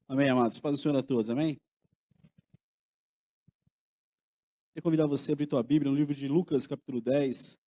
Amém, amados. Paz do Senhor a todos, amém? Queria convidar você a abrir tua Bíblia no livro de Lucas, capítulo 10.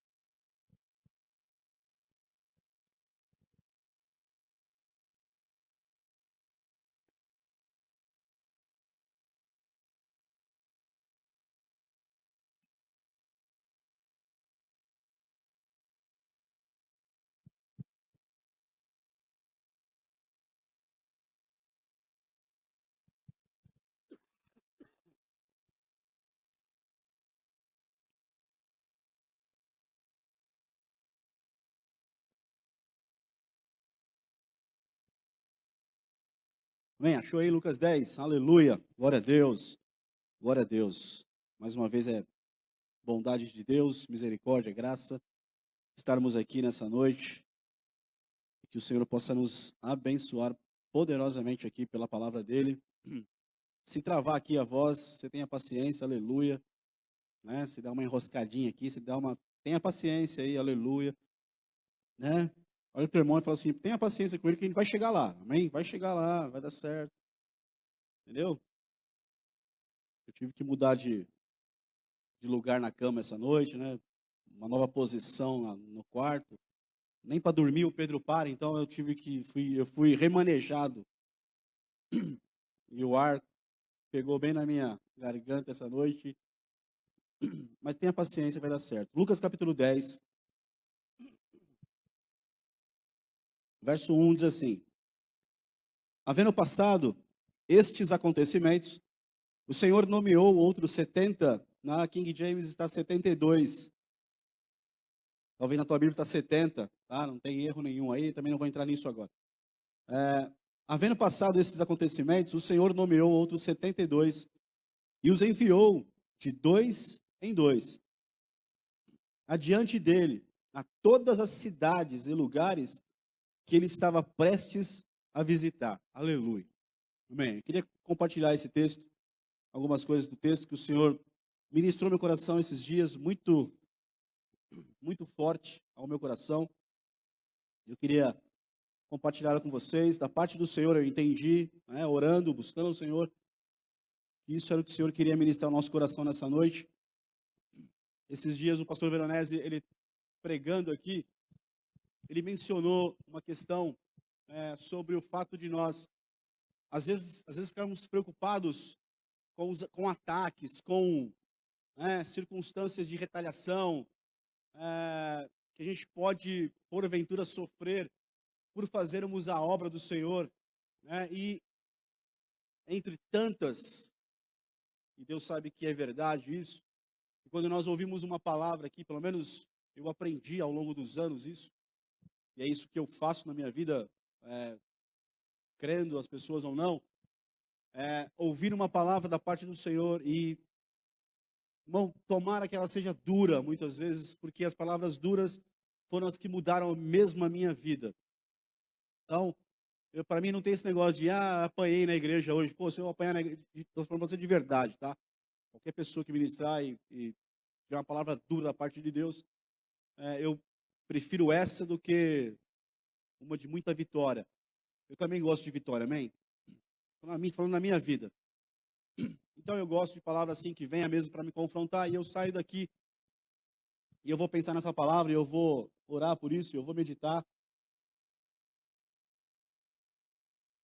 Amém? Achou aí Lucas 10? Aleluia. Glória a Deus. Glória a Deus. Mais uma vez é bondade de Deus, misericórdia, graça, estarmos aqui nessa noite. Que o Senhor possa nos abençoar poderosamente aqui pela palavra dele. Se travar aqui a voz, você tenha paciência, aleluia. Né? Se dá uma enroscadinha aqui, tenha paciência aí, aleluia. Né? Olha o teu irmão e fala assim, tenha paciência com ele que a gente vai chegar lá, amém? Vai chegar lá, vai dar certo. Entendeu? Eu tive que mudar de lugar na cama essa noite, né? Uma nova posição no quarto. Nem para dormir o Pedro para, então eu fui remanejado. E o ar pegou bem na minha garganta essa noite. Mas tenha paciência, vai dar certo. Lucas capítulo 10, verso 1 diz assim: Havendo passado estes acontecimentos, o Senhor nomeou outros 70, na King James está 72. Talvez na tua Bíblia está 70, tá? Não tem erro nenhum aí, também não vou entrar nisso agora. Havendo passado esses acontecimentos, o Senhor nomeou outros 72 e os enviou de dois em dois adiante dele a todas as cidades e lugares que ele estava prestes a visitar. Aleluia. Amém. Eu queria compartilhar esse texto, algumas coisas do texto que o Senhor ministrou no meu coração esses dias, muito forte ao meu coração. Eu queria compartilhar com vocês. Da parte do Senhor eu entendi, né, orando, buscando o Senhor, que isso era o que o Senhor queria ministrar ao nosso coração nessa noite. Esses dias o pastor Veronese, ele pregando aqui, ele mencionou uma questão sobre o fato de nós, às vezes ficarmos preocupados com ataques, com circunstâncias de retaliação, que a gente pode, porventura, sofrer por fazermos a obra do Senhor, né? E entre tantas, e Deus sabe que é verdade isso, e quando nós ouvimos uma palavra aqui, pelo menos eu aprendi ao longo dos anos isso, e é isso que eu faço na minha vida, crendo as pessoas ou não, ouvir uma palavra da parte do Senhor e, irmão, tomara que ela seja dura, muitas vezes, porque as palavras duras foram as que mudaram mesmo a minha vida. Então, para mim não tem esse negócio de, apanhei na igreja hoje. Pô, se eu apanhar na igreja, estou falando para você de verdade, tá? Qualquer pessoa que ministrar e tiver uma palavra dura da parte de Deus, eu prefiro essa do que uma de muita vitória. Eu também gosto de vitória, amém? Falando na minha vida. Então eu gosto de palavras assim que venha mesmo para me confrontar, e eu saio daqui e eu vou pensar nessa palavra, e eu vou orar por isso, eu vou meditar.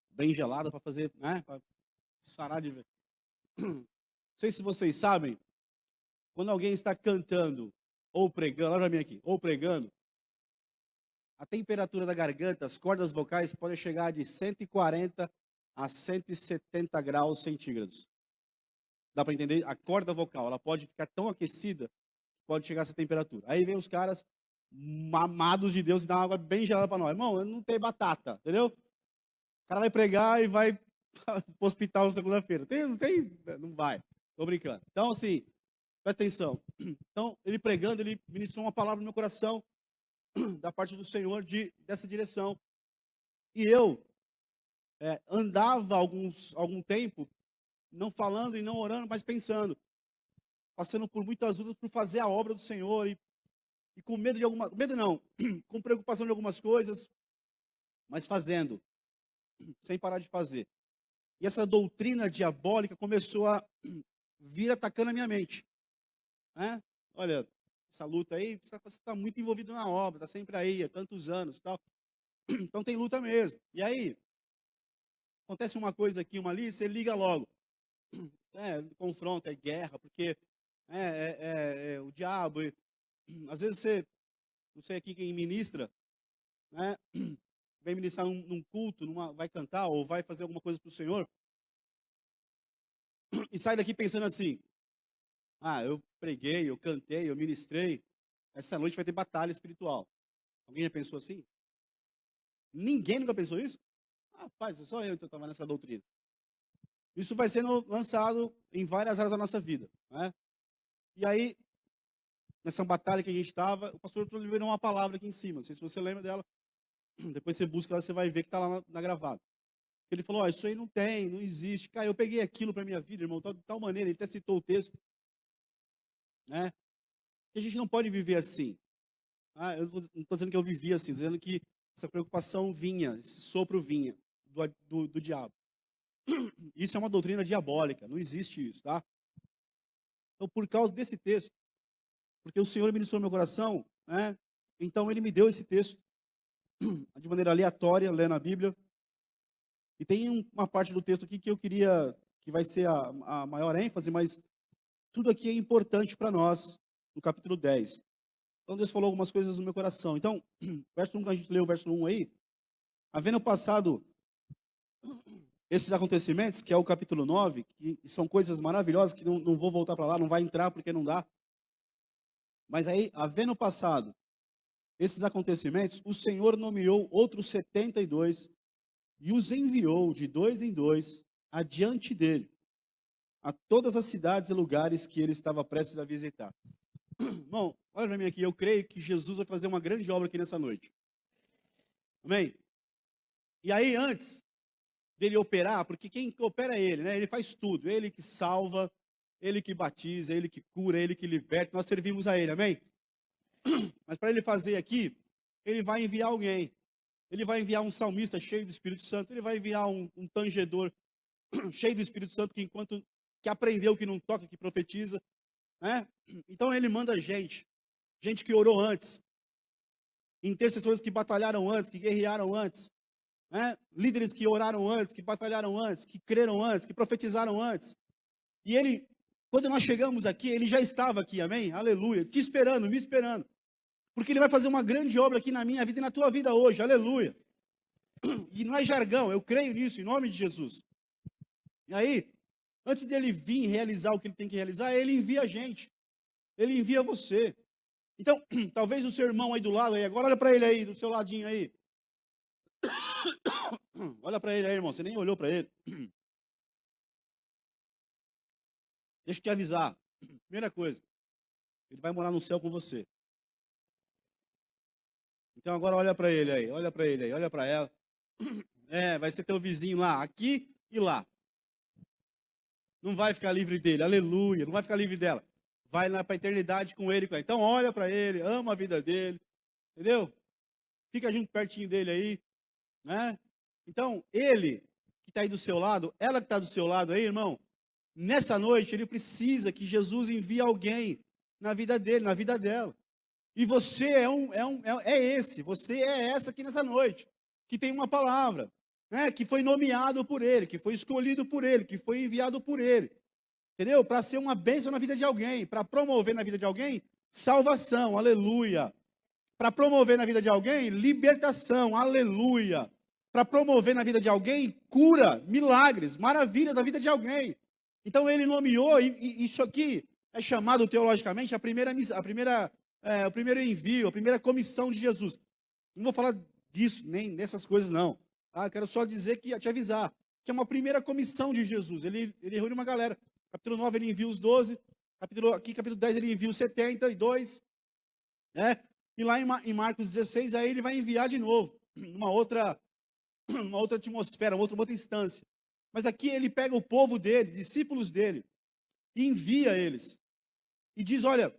Bem gelada para fazer, né? Para sarar de ver. Não sei se vocês sabem, quando alguém está cantando ou pregando, olha para mim aqui, ou pregando, a temperatura da garganta, as cordas vocais podem chegar de 140 a 170 graus centígrados. Dá para entender? A corda vocal, ela pode ficar tão aquecida, pode chegar a essa temperatura. Aí vem os caras mamados de Deus e dá uma água bem gelada para nós. Irmão, não tem batata, entendeu? O cara vai pregar e vai para o hospital na segunda-feira. Não tem? Não vai. Tô brincando. Então, assim, presta atenção. Então, ele pregando, ele ministrou uma palavra no meu coração, da parte do Senhor, dessa direção. E eu andava algum tempo não falando e não orando, mas pensando, passando por muitas lutas por fazer a obra do Senhor e com medo de alguma, medo não, com preocupação de algumas coisas, mas fazendo, sem parar de fazer. E essa doutrina diabólica começou a vir atacando a minha mente, né? Olha, essa luta aí, você está muito envolvido na obra, está sempre aí há tantos anos, tal. Então tem luta mesmo. E aí acontece uma coisa aqui, uma ali, você liga logo. Confronto, é guerra, porque o diabo. Às vezes você, não sei aqui quem ministra, né? Vem ministrar num culto, vai cantar ou vai fazer alguma coisa para o Senhor, e sai daqui pensando assim: eu preguei, eu cantei, eu ministrei, essa noite vai ter batalha espiritual. Alguém já pensou assim? Ninguém nunca pensou isso? Rapaz, só eu que estava nessa doutrina. Isso vai sendo lançado em várias áreas da nossa vida, né? E aí, nessa batalha que a gente estava, o pastor liberou uma palavra aqui em cima, não sei se você lembra dela, depois você busca lá, você vai ver que está lá na gravada. Ele falou, isso aí não tem, não existe. Cara, eu peguei aquilo para minha vida, irmão, de tal maneira, ele até citou o texto, né? Que a gente não pode viver assim. Eu não estou dizendo que eu vivia assim, estou dizendo que essa preocupação vinha, esse sopro vinha do diabo. Isso é uma doutrina diabólica, não existe isso, tá? Então, por causa desse texto, porque o Senhor ministrou no meu coração, né? Então ele me deu esse texto de maneira aleatória, lendo a Bíblia. E tem uma parte do texto aqui que eu queria, que vai ser a maior ênfase, mas tudo aqui é importante para nós, no capítulo 10. Então Deus falou algumas coisas no meu coração. Então, verso 1, quando a gente leu o verso 1 aí, havendo passado esses acontecimentos, que é o capítulo 9, que são coisas maravilhosas, que não vou voltar para lá, não vai entrar porque não dá. Mas aí, havendo passado esses acontecimentos, o Senhor nomeou outros 72 e os enviou de dois em dois adiante dele, a todas as cidades e lugares que ele estava prestes a visitar. Irmão, olha para mim aqui, eu creio que Jesus vai fazer uma grande obra aqui nessa noite. Amém? E aí, antes dele operar, porque quem opera é ele, né? Ele faz tudo, ele que salva, ele que batiza, ele que cura, ele que liberta, nós servimos a ele, amém? Mas para ele fazer aqui, ele vai enviar alguém. Ele vai enviar um salmista cheio do Espírito Santo, ele vai enviar um tangedor cheio do Espírito Santo que aprendeu que não toca, que profetiza, né? Então ele manda gente que orou antes, intercessores que batalharam antes, que guerrearam antes, né? Líderes que oraram antes, que batalharam antes, que creram antes, que profetizaram antes. E ele, quando nós chegamos aqui, ele já estava aqui, amém? Aleluia, te esperando, me esperando. Porque ele vai fazer uma grande obra aqui na minha vida e na tua vida hoje, aleluia. E não é jargão, eu creio nisso, em nome de Jesus. E aí, antes dele vir realizar o que ele tem que realizar, ele envia a gente. Ele envia você. Então, talvez o seu irmão aí do lado, aí, agora olha para ele aí, do seu ladinho aí. Olha para ele aí, irmão, você nem olhou para ele. Deixa eu te avisar. Primeira coisa, ele vai morar no céu com você. Então agora olha para ele aí, olha para ele aí, olha para ela. Vai ser teu vizinho lá, aqui e lá. Não vai ficar livre dele, aleluia, não vai ficar livre dela. Vai lá para a eternidade com ele. Então olha para ele, ama a vida dele, entendeu? Fica junto pertinho dele aí, né? Então, ele que está aí do seu lado, ela que está do seu lado aí, irmão, nessa noite ele precisa que Jesus envie alguém na vida dele, na vida dela. E você você é essa aqui nessa noite, que tem uma palavra, né? Que foi nomeado por ele, que foi escolhido por ele, que foi enviado por ele. Entendeu? Para ser uma bênção na vida de alguém, para promover na vida de alguém salvação, aleluia. Para promover na vida de alguém libertação, aleluia. Para promover na vida de alguém cura, milagres, maravilha da vida de alguém. Então ele nomeou, e isso aqui é chamado teologicamente o primeiro envio, a primeira comissão de Jesus. Não vou falar disso, nem dessas coisas não. Quero só dizer, te avisar, que é uma primeira comissão de Jesus. Ele reúne uma galera. Capítulo 9 ele envia os 12, capítulo 10 ele envia os 72, né? E lá em Marcos 16, aí ele vai enviar de novo, numa outra atmosfera, uma outra instância. Mas aqui ele pega o povo dele, discípulos dele, e envia eles. E diz, olha,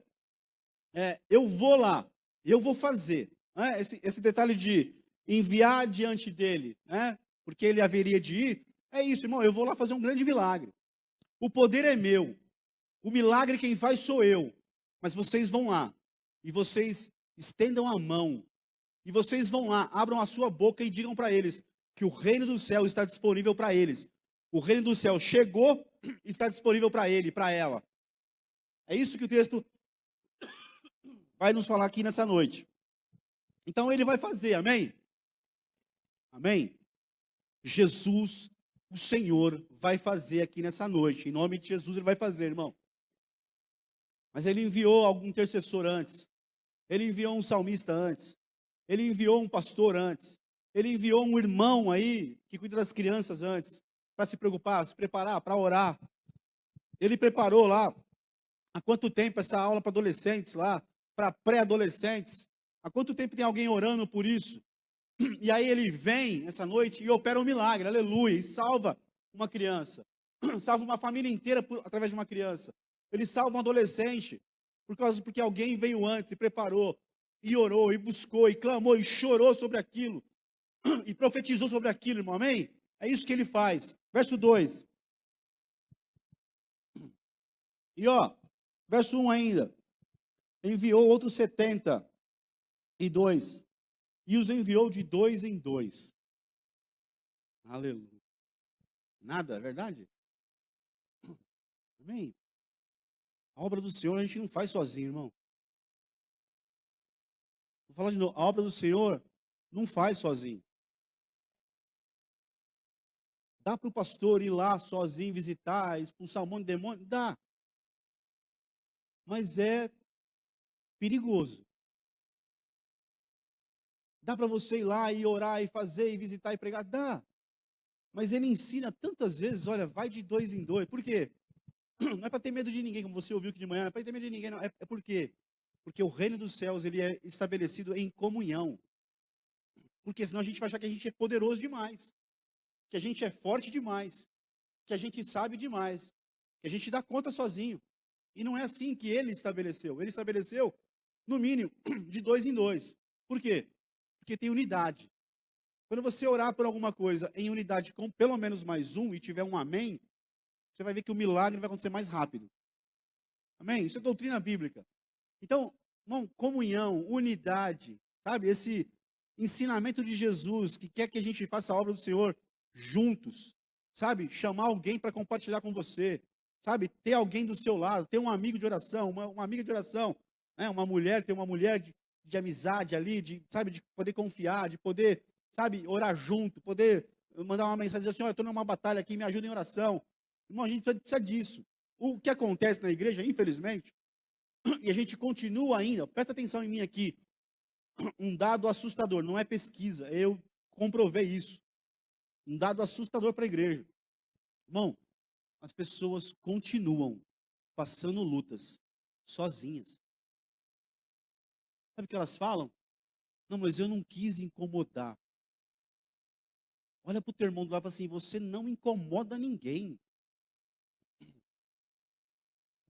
eu vou lá, eu vou fazer. Né? Esse detalhe de enviar diante dele, né? Porque ele haveria de ir, é isso, irmão, eu vou lá fazer um grande milagre. O poder é meu, o milagre quem faz sou eu. Mas vocês vão lá, e vocês estendam a mão, e vocês vão lá, abram a sua boca e digam para eles que o reino do céu está disponível para eles. O reino do céu chegou, está disponível para ele, para ela. É isso que o texto vai nos falar aqui nessa noite. Então ele vai fazer, amém? Amém? Jesus, o Senhor, vai fazer aqui nessa noite. Em nome de Jesus ele vai fazer, irmão. Mas ele enviou algum intercessor antes. Ele enviou um salmista antes. Ele enviou um pastor antes. Ele enviou um irmão aí que cuida das crianças antes, para se preocupar, se preparar, para orar. Ele preparou lá, há quanto tempo essa aula para adolescentes lá, para pré-adolescentes? Há quanto tempo tem alguém orando por isso? E aí ele vem essa noite e opera um milagre, aleluia, e salva uma criança. Salva uma família inteira através de uma criança. Ele salva um adolescente, porque alguém veio antes e preparou, e orou, e buscou, e clamou, e chorou sobre aquilo, e profetizou sobre aquilo, irmão, amém? É isso que ele faz. Verso 2. E ó, verso 1 ainda. Enviou outros 72, e os enviou de 2 em 2. Aleluia. Nada, é verdade? Amém? A obra do Senhor a gente não faz sozinho, irmão. Vou falar de novo. A obra do Senhor não faz sozinho. Dá para o pastor ir lá sozinho visitar, expulsar um monte de demônio? Dá. Mas é perigoso. Dá para você ir lá e orar e fazer e visitar e pregar? Dá. Mas ele ensina tantas vezes, olha, vai de 2 em 2. Por quê? Não é para ter medo de ninguém, como você ouviu aqui de manhã, não é para ter medo de ninguém, não. É por quê? Porque o reino dos céus, ele é estabelecido em comunhão. Porque senão a gente vai achar que a gente é poderoso demais, que a gente é forte demais, que a gente sabe demais, que a gente dá conta sozinho. E não é assim que ele estabeleceu. Ele estabeleceu, no mínimo, de 2 em 2. Por quê? Porque tem unidade. Quando você orar por alguma coisa em unidade com pelo menos mais um e tiver um amém, você vai ver que o milagre vai acontecer mais rápido. Amém? Isso é doutrina bíblica. Então, irmão, comunhão, unidade, sabe? Esse ensinamento de Jesus que quer que a gente faça a obra do Senhor juntos, sabe? Chamar alguém para compartilhar com você, sabe? Ter alguém do seu lado, ter um amigo de oração, uma amiga de oração, né? Uma mulher, ter uma mulher de amizade ali, sabe? De poder confiar, de poder, sabe? Orar junto, poder mandar uma mensagem, dizer assim, olha, estou numa batalha aqui, me ajuda em oração. Irmão, a gente precisa disso. O que acontece na igreja, infelizmente, e a gente continua ainda, presta atenção em mim aqui, um dado assustador, não é pesquisa, eu comprovei isso. Um dado assustador para a igreja. Irmão, as pessoas continuam passando lutas sozinhas. Sabe o que elas falam? Não, mas eu não quis incomodar. Olha para o teu irmão do lado e fala assim, você não incomoda ninguém.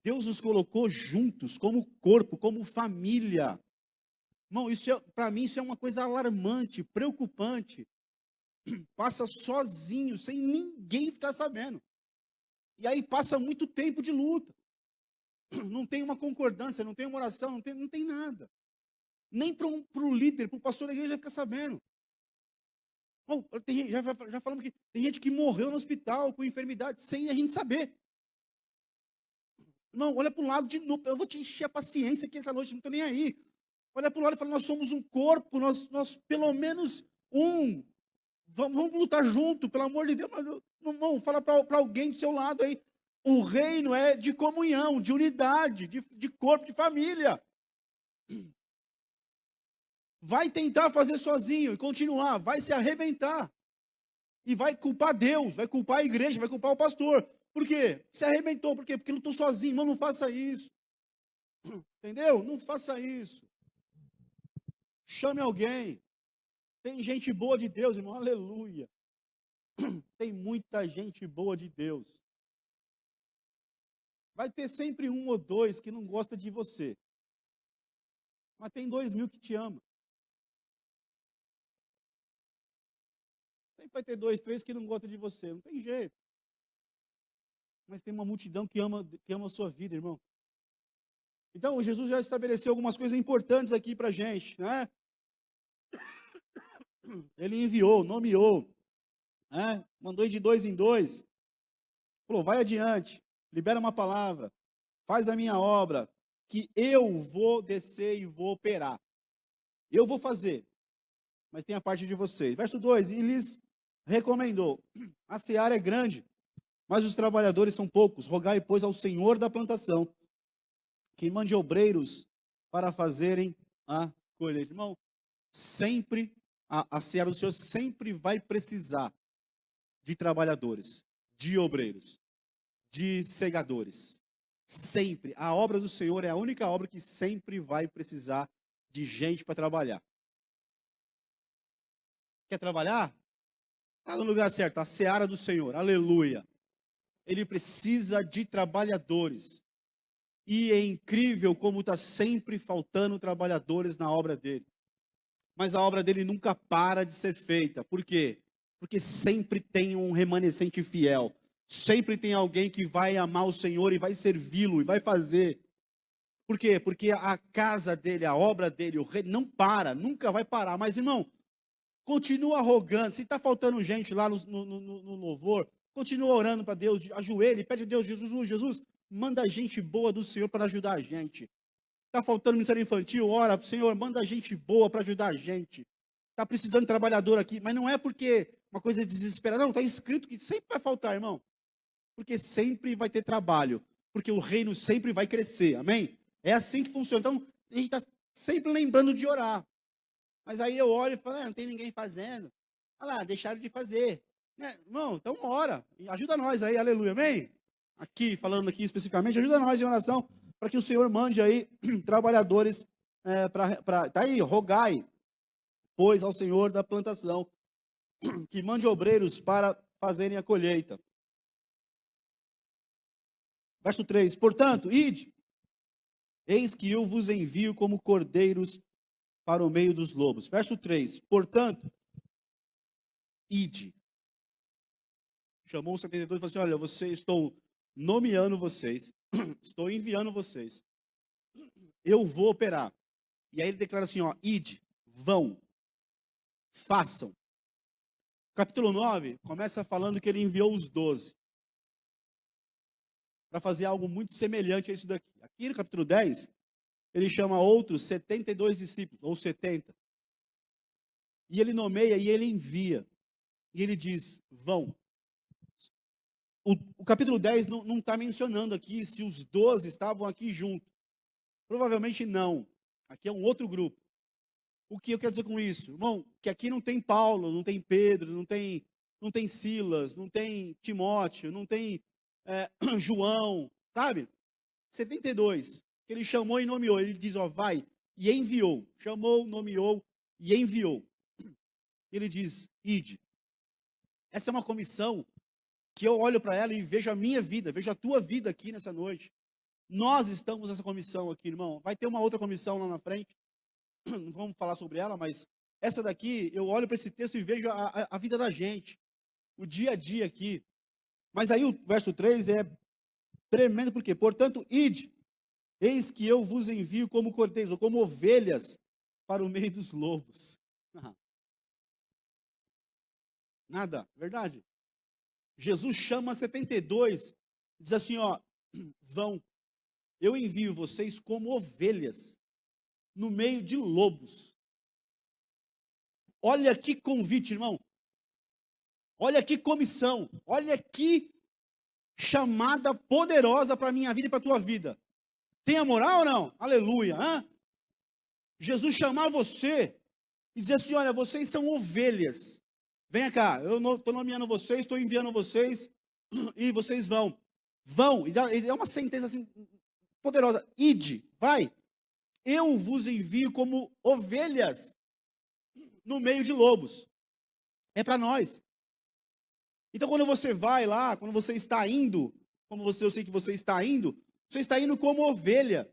Deus nos colocou juntos, como corpo, como família. Irmão, para mim isso é uma coisa alarmante, preocupante. Passa sozinho, sem ninguém ficar sabendo. E aí passa muito tempo de luta. Não tem uma concordância, não tem uma oração, não tem nada. Nem para o líder, para o pastor da igreja ficar sabendo. Bom, já falamos que tem gente que morreu no hospital com enfermidade sem a gente saber. Irmão, olha para o lado de novo. Eu vou te encher a paciência aqui essa noite, não estou nem aí. Olha para o lado e fala, nós somos um corpo, nós pelo menos um. Vamos lutar junto, pelo amor de Deus. Mas, irmão, fala para alguém do seu lado aí. O reino é de comunhão, de unidade, de corpo, de família. Vai tentar fazer sozinho e continuar, vai se arrebentar. E vai culpar Deus, vai culpar a igreja, vai culpar o pastor. Por quê? Se arrebentou, por quê? Porque lutou sozinho. Irmão, não faça isso. Entendeu? Não faça isso. Chame alguém. Tem gente boa de Deus, irmão, aleluia. Tem muita gente boa de Deus. Vai ter sempre um ou dois que não gosta de você. Mas tem 2.000 que te amam. Sempre vai ter 2, 3 que não gostam de você. Não tem jeito. Mas tem uma multidão que ama a sua vida, irmão. Então, Jesus já estabeleceu algumas coisas importantes aqui para a gente, né? Ele enviou, nomeou, né? Mandou ir de 2 em 2. Falou, vai adiante, libera uma palavra, faz a minha obra, que eu vou descer e vou operar. Eu vou fazer, mas tem a parte de vocês. Verso 2, e lhes recomendou, a seara é grande, mas os trabalhadores são poucos. Rogai, pois, ao Senhor da plantação, que mande obreiros para fazerem a colheita. Irmão, sempre, a seara do Senhor sempre vai precisar de trabalhadores, de obreiros, de segadores. Sempre. A obra do Senhor é a única obra que sempre vai precisar de gente para trabalhar. Quer trabalhar? Está no lugar certo, a seara do Senhor, aleluia. Ele precisa de trabalhadores. E é incrível como está sempre faltando trabalhadores na obra dele. Mas a obra dele nunca para de ser feita. Por quê? Porque sempre tem um remanescente fiel. Sempre tem alguém que vai amar o Senhor e vai servi-lo e vai fazer. Por quê? Porque a casa dele, a obra dele, o rei não para, nunca vai parar. Mas, irmão, continua rogando. Se está faltando gente lá no louvor, continua orando para Deus, ajoelhe, pede a Deus, Jesus, manda gente boa do Senhor para ajudar a gente. Está faltando ministério infantil, ora, Senhor, manda gente boa para ajudar a gente. Está precisando de trabalhador aqui, mas não é porque uma coisa desesperada, não, está escrito que sempre vai faltar, irmão. Porque sempre vai ter trabalho, porque o reino sempre vai crescer, amém? É assim que funciona. Então, a gente está sempre lembrando de orar. Mas aí eu olho e falo, não tem ninguém fazendo. Olha lá, deixaram de fazer. Né? Irmão, então ora, ajuda nós aí, aleluia, amém? Aqui, falando aqui especificamente, ajuda nós em oração, para que o Senhor mande aí trabalhadores, tá aí, rogai, pois ao Senhor da plantação, que mande obreiros para fazerem a colheita. Verso 3, portanto, ide, eis que eu vos envio como cordeiros para o meio dos lobos. Verso 3, portanto, ide. Chamou os 72 e falou assim, olha, estou nomeando vocês, estou enviando vocês, eu vou operar. E aí ele declara assim, ó, ide, vão, façam. Capítulo 9 começa falando que ele enviou os 12 para fazer algo muito semelhante a isso daqui. Aqui no capítulo 10, ele chama outros 72 discípulos, ou 70. E ele nomeia e ele envia. E ele diz, vão. O capítulo 10 não está mencionando aqui se os 12 estavam aqui junto. Provavelmente não. Aqui é um outro grupo. O que eu quero dizer com isso? Irmão, que aqui não tem Paulo, não tem Pedro, não tem Silas, não tem Timóteo, não tem João, sabe? 72, que ele chamou e nomeou. Ele diz, ó, vai, e enviou. Chamou, nomeou e enviou. Ele diz, ide. Essa é uma comissão que eu olho para ela e vejo a minha vida, vejo a tua vida aqui nessa noite. Nós estamos nessa comissão aqui, irmão. Vai ter uma outra comissão lá na frente. Não vamos falar sobre ela, mas essa daqui, eu olho para esse texto e vejo a vida da gente. O dia a dia aqui. Mas aí o verso 3 é tremendo, por quê? Portanto, ide, eis que eu vos envio como cordeiros, ou como ovelhas, para o meio dos lobos. Nada, verdade? Jesus chama 72, diz assim, ó, vão, eu envio vocês como ovelhas, no meio de lobos. Olha que convite, irmão. Olha que comissão. Olha que chamada poderosa para a minha vida e para a tua vida. Tem a moral ou não? Aleluia. Hein? Jesus chamar você e dizer assim, olha, vocês são ovelhas. Venha cá, eu estou nomeando vocês, estou enviando vocês e vocês vão. Vão. E é uma sentença assim poderosa. Ide, vai. Eu vos envio como ovelhas no meio de lobos. É para nós. Então, quando você vai lá, quando você está indo, eu sei que você está indo como ovelha,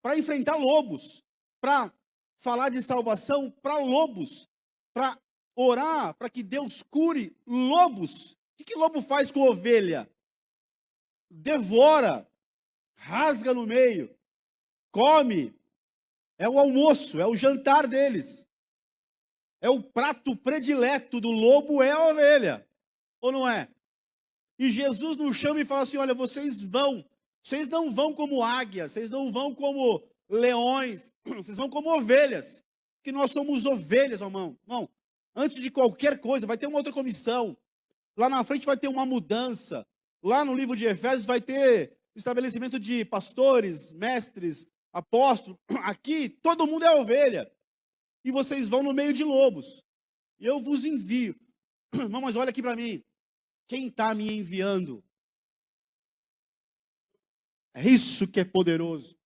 para enfrentar lobos, para falar de salvação para lobos, para orar para que Deus cure lobos. O que lobo faz com ovelha? Devora, rasga no meio, come, é o almoço, é o jantar deles. É o prato predileto do lobo, é a ovelha, ou não é? E Jesus nos chama e fala assim: olha, vocês não vão como águias, vocês não vão como leões, vocês vão como ovelhas, que nós somos ovelhas, irmão. Irmão, antes de qualquer coisa, vai ter uma outra comissão, lá na frente vai ter uma mudança, lá no livro de Efésios vai ter estabelecimento de pastores, mestres, apóstolos, aqui todo mundo é ovelha, e vocês vão no meio de lobos, e eu vos envio. Irmão, mas olha aqui para mim, quem está me enviando? É isso que é poderoso.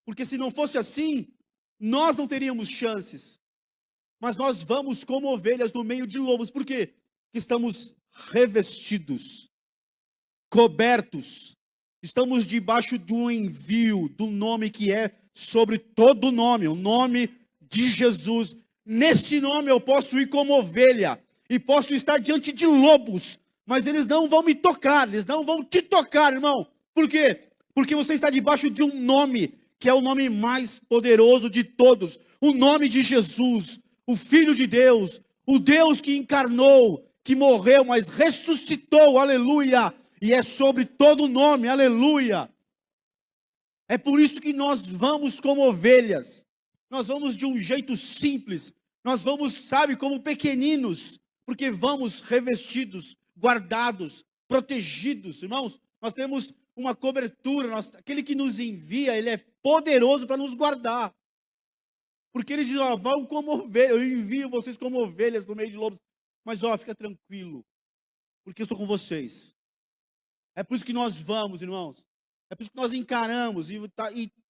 Porque se não fosse assim, nós não teríamos chances. Mas nós vamos como ovelhas no meio de lobos. Por quê? Porque estamos revestidos, cobertos. Estamos debaixo do envio, do nome que é sobre todo nome, o nome de Jesus. Nesse nome eu posso ir como ovelha e posso estar diante de lobos, mas eles não vão me tocar, eles não vão te tocar, irmão. Por quê? Porque você está debaixo de um nome que é o nome mais poderoso de todos, o nome de Jesus, o Filho de Deus, o Deus que encarnou, que morreu, mas ressuscitou, aleluia, e é sobre todo nome, aleluia. É por isso que nós vamos como ovelhas, nós vamos de um jeito simples, nós vamos, sabe, como pequeninos, porque vamos revestidos, guardados, protegidos, irmãos. Nós temos uma cobertura, aquele que nos envia, ele é poderoso para nos guardar. Porque ele diz: ó, vão como ovelhas, eu envio vocês como ovelhas no meio de lobos. Mas ó, fica tranquilo, porque eu estou com vocês. É por isso que nós vamos, irmãos. É por isso que nós encaramos, e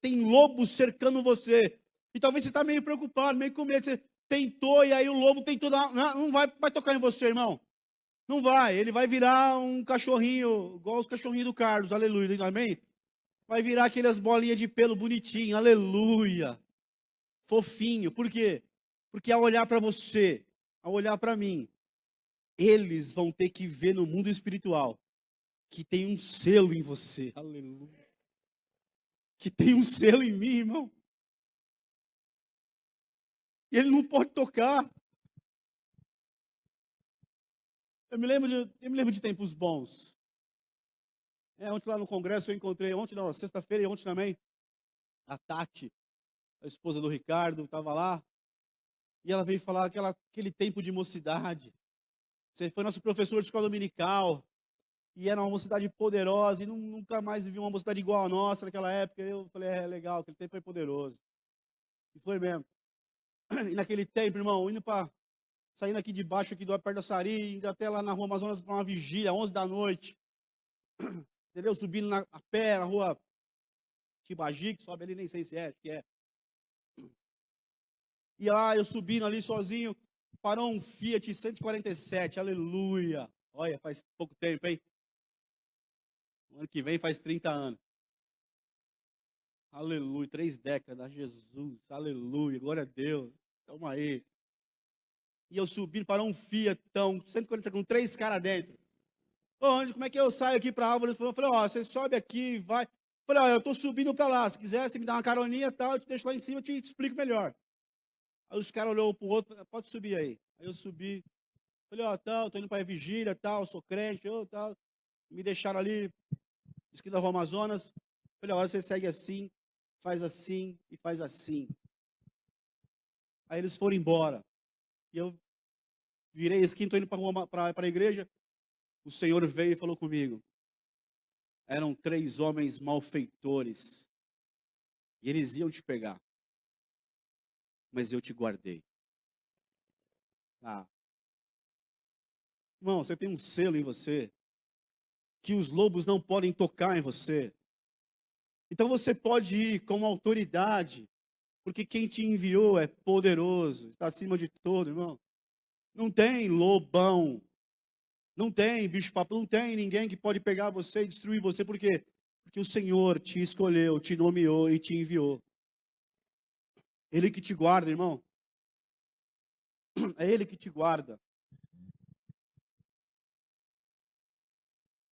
tem lobos cercando você. E talvez você está meio preocupado, meio com medo. Você tentou, e aí o lobo tentou dar. Não vai tocar em você, irmão. Não vai. Ele vai virar um cachorrinho, igual os cachorrinhos do Carlos, aleluia, amém? Vai virar aquelas bolinhas de pelo bonitinho, aleluia. Fofinho. Por quê? Porque ao olhar para você, ao olhar para mim, eles vão ter que ver no mundo espiritual que tem um selo em você, aleluia. Que tem um selo em mim, irmão. E ele não pode tocar. Eu me lembro de tempos bons. Ontem lá no congresso eu encontrei, sexta-feira e ontem também, a Tati, a esposa do Ricardo, estava lá. E ela veio falar aquele tempo de mocidade. Você foi nosso professor de escola dominical. E era uma mocidade poderosa. E nunca mais vi uma mocidade igual a nossa naquela época. Eu falei: é legal, aquele tempo foi poderoso. E foi mesmo. E naquele tempo, irmão, saindo aqui de baixo, aqui do perto da Sari, indo até lá na rua Amazonas para uma vigília, 11 da noite. Entendeu? Subindo a pé, na rua Tibagi, que sobe ali, nem sei se é, acho que é. E lá eu subindo ali sozinho, parou um Fiat 147, aleluia. Olha, faz pouco tempo, hein? O ano que vem faz 30 anos. Aleluia, 3 décadas, Jesus, aleluia, glória a Deus. Toma aí. E eu subindo, parou um Fiatão, 140 com 3 caras dentro. Como é que eu saio aqui para Álvares? Eu falei: ó, você sobe aqui, vai. Eu falei: ó, eu tô subindo para lá, se quiser, você me dá uma caroninha e tal, eu te deixo lá em cima, eu te explico melhor. Aí os caras olharam um pro outro: pode subir aí. Aí eu subi, falei: ó, tal, tô indo para a vigília, tal, sou crente, tal. Me deixaram ali, esquina da Rua Amazonas. Falei: ó, você segue assim e faz assim. Aí eles foram embora. E eu virei a esquina, tô indo para a igreja. O Senhor veio e falou comigo. Eram 3 homens malfeitores. E eles iam te pegar. Mas eu te guardei. Irmão, você tem um selo em você, que os lobos não podem tocar em você. Então você pode ir com autoridade, porque quem te enviou é poderoso, está acima de todo, irmão. Não tem lobão. Não tem bicho-papão, não tem ninguém que pode pegar você e destruir você. Por quê? Porque o Senhor te escolheu, te nomeou e te enviou. Ele que te guarda, irmão. É Ele que te guarda.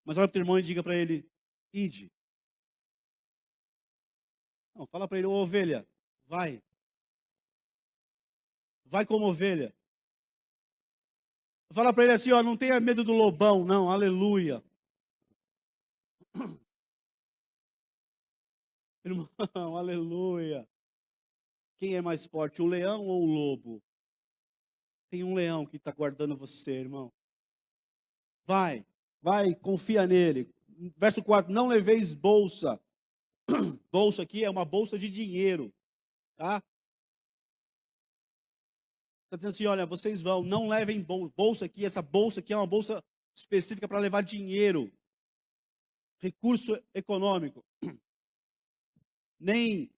Mas olha para o teu irmão e diga para ele, ide. Não, fala para ele, ô ovelha, vai. Vai como ovelha. Fala para ele assim, ó, não tenha medo do lobão, não, aleluia. Irmão, aleluia. Quem é mais forte, o leão ou o lobo? Tem um leão que está guardando você, irmão. Vai, vai, confia nele. Verso 4, não leveis bolsa. Bolsa aqui é uma bolsa de dinheiro, tá? Está dizendo assim, olha, vocês vão, não levem bolsa aqui, essa bolsa aqui é uma bolsa específica para levar dinheiro, recurso econômico, nem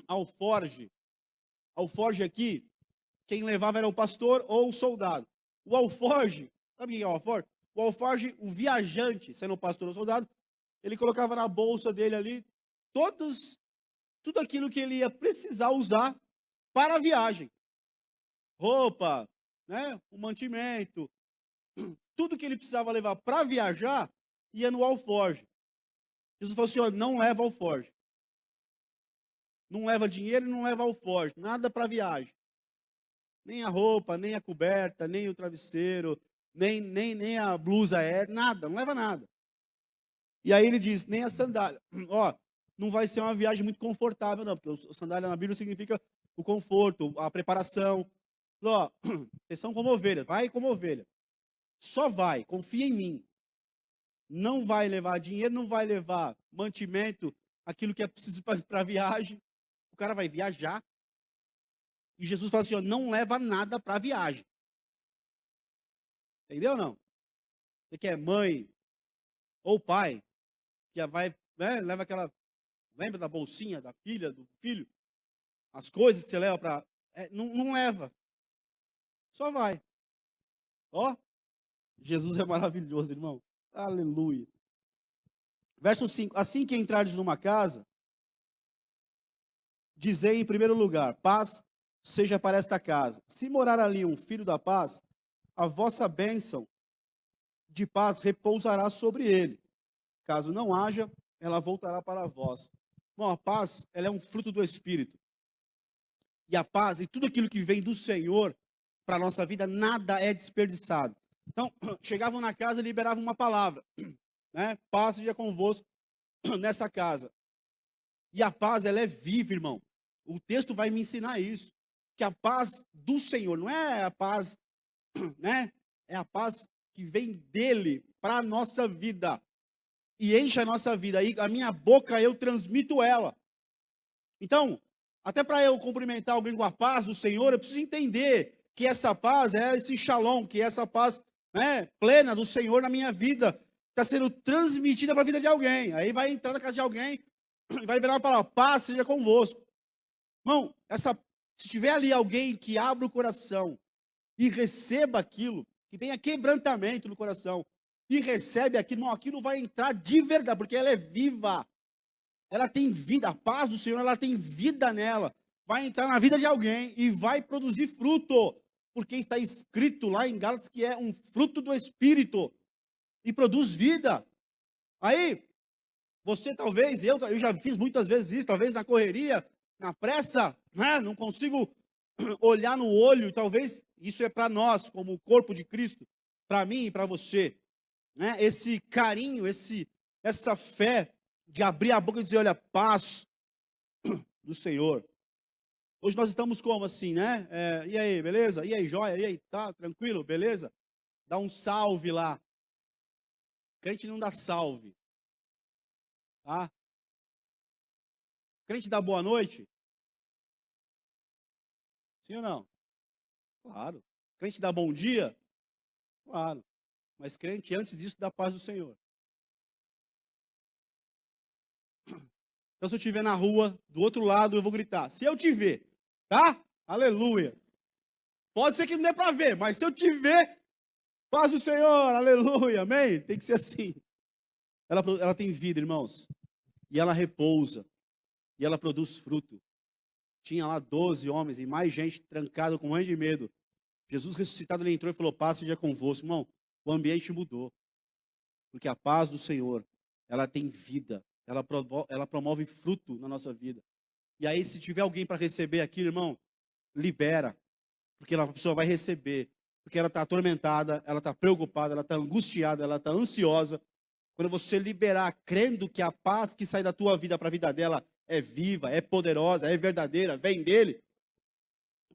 alforge. Alforge aqui, quem levava era o pastor ou o soldado. O alforge, sabe o que é o alforge? O alforge, o viajante, sendo o pastor ou o soldado, ele colocava na bolsa dele ali tudo aquilo que ele ia precisar usar para a viagem. Roupa, né, o mantimento, tudo que ele precisava levar para viajar, ia no alforge. Jesus falou assim, ó, não leva alforge. Não leva dinheiro e não leva alforge, nada para viagem. Nem a roupa, nem a coberta, nem o travesseiro, nem a blusa nada, não leva nada. E aí ele diz, nem a sandália. Ó, não vai ser uma viagem muito confortável, não, porque a sandália na Bíblia significa o conforto, a preparação. Ó, vocês são como ovelhas, vai como ovelha. Só vai, confia em mim. Não vai levar dinheiro, não vai levar mantimento, aquilo que é preciso para a viagem. O cara vai viajar. E Jesus fala assim, ó, não leva nada para a viagem. Entendeu ou não? Você que é mãe ou pai, que já vai, né, leva aquela, lembra da bolsinha da filha, do filho? As coisas que você leva para... não leva. Só vai. Ó, Jesus é maravilhoso, irmão. Aleluia. Verso 5. Assim que entrares numa casa, dizei em primeiro lugar, paz seja para esta casa. Se morar ali um filho da paz, a vossa bênção de paz repousará sobre ele. Caso não haja, ela voltará para vós. Bom, a paz, ela é um fruto do Espírito. E a paz e tudo aquilo que vem do Senhor para a nossa vida, nada é desperdiçado. Então, chegavam na casa e liberavam uma palavra, né? Paz seja convosco nessa casa. E a paz, ela é viva, irmão. O texto vai me ensinar isso. Que a paz do Senhor, não é a paz, né? É a paz que vem dele para a nossa vida. E enche a nossa vida. E a minha boca, eu transmito ela. Então, até para eu cumprimentar alguém com a paz do Senhor, eu preciso entender que essa paz é esse shalom, que essa paz, né, plena do Senhor na minha vida está sendo transmitida para a vida de alguém. Aí vai entrar na casa de alguém e vai liberar uma palavra, paz seja convosco. Irmão, se tiver ali alguém que abra o coração e receba aquilo, que tenha quebrantamento no coração e recebe aquilo, irmão, aquilo vai entrar de verdade, porque ela é viva. Ela tem vida, a paz do Senhor, ela tem vida nela. Vai entrar na vida de alguém e vai produzir fruto. Porque está escrito lá em Gálatas que é um fruto do Espírito. E produz vida. Aí, você talvez, eu já fiz muitas vezes isso, talvez na correria, na pressa, né? Não consigo olhar no olho. E talvez isso é para nós, como o corpo de Cristo, para mim e para você. Né? Esse carinho, essa fé de abrir a boca e dizer, olha, paz do Senhor. Hoje nós estamos como assim, né? E aí, beleza? E aí, joia? E aí, tá tranquilo? Beleza? Dá um salve lá. Crente não dá salve. Tá? Crente dá boa noite? Sim ou não? Claro. Crente dá bom dia? Claro. Mas crente, antes disso, dá paz do Senhor. Então, se eu estiver na rua, do outro lado, eu vou gritar. Se eu te ver, tá? Aleluia. Pode ser que não dê para ver, mas se eu te ver, paz do Senhor, aleluia, amém? Tem que ser assim. Ela tem vida, irmãos. E ela repousa. E ela produz fruto. Tinha lá 12 homens e mais gente trancada com um monte de medo. Jesus ressuscitado, ele entrou e falou, paz seja convosco. Irmão, o ambiente mudou. Porque a paz do Senhor, ela tem vida. Ela promove fruto na nossa vida. E aí, se tiver alguém para receber aquilo, irmão, libera. Porque a pessoa vai receber. Porque ela está atormentada, ela está preocupada, ela está angustiada, ela está ansiosa. Quando você liberar, crendo que a paz que sai da tua vida para a vida dela é viva, é poderosa, é verdadeira, vem dele,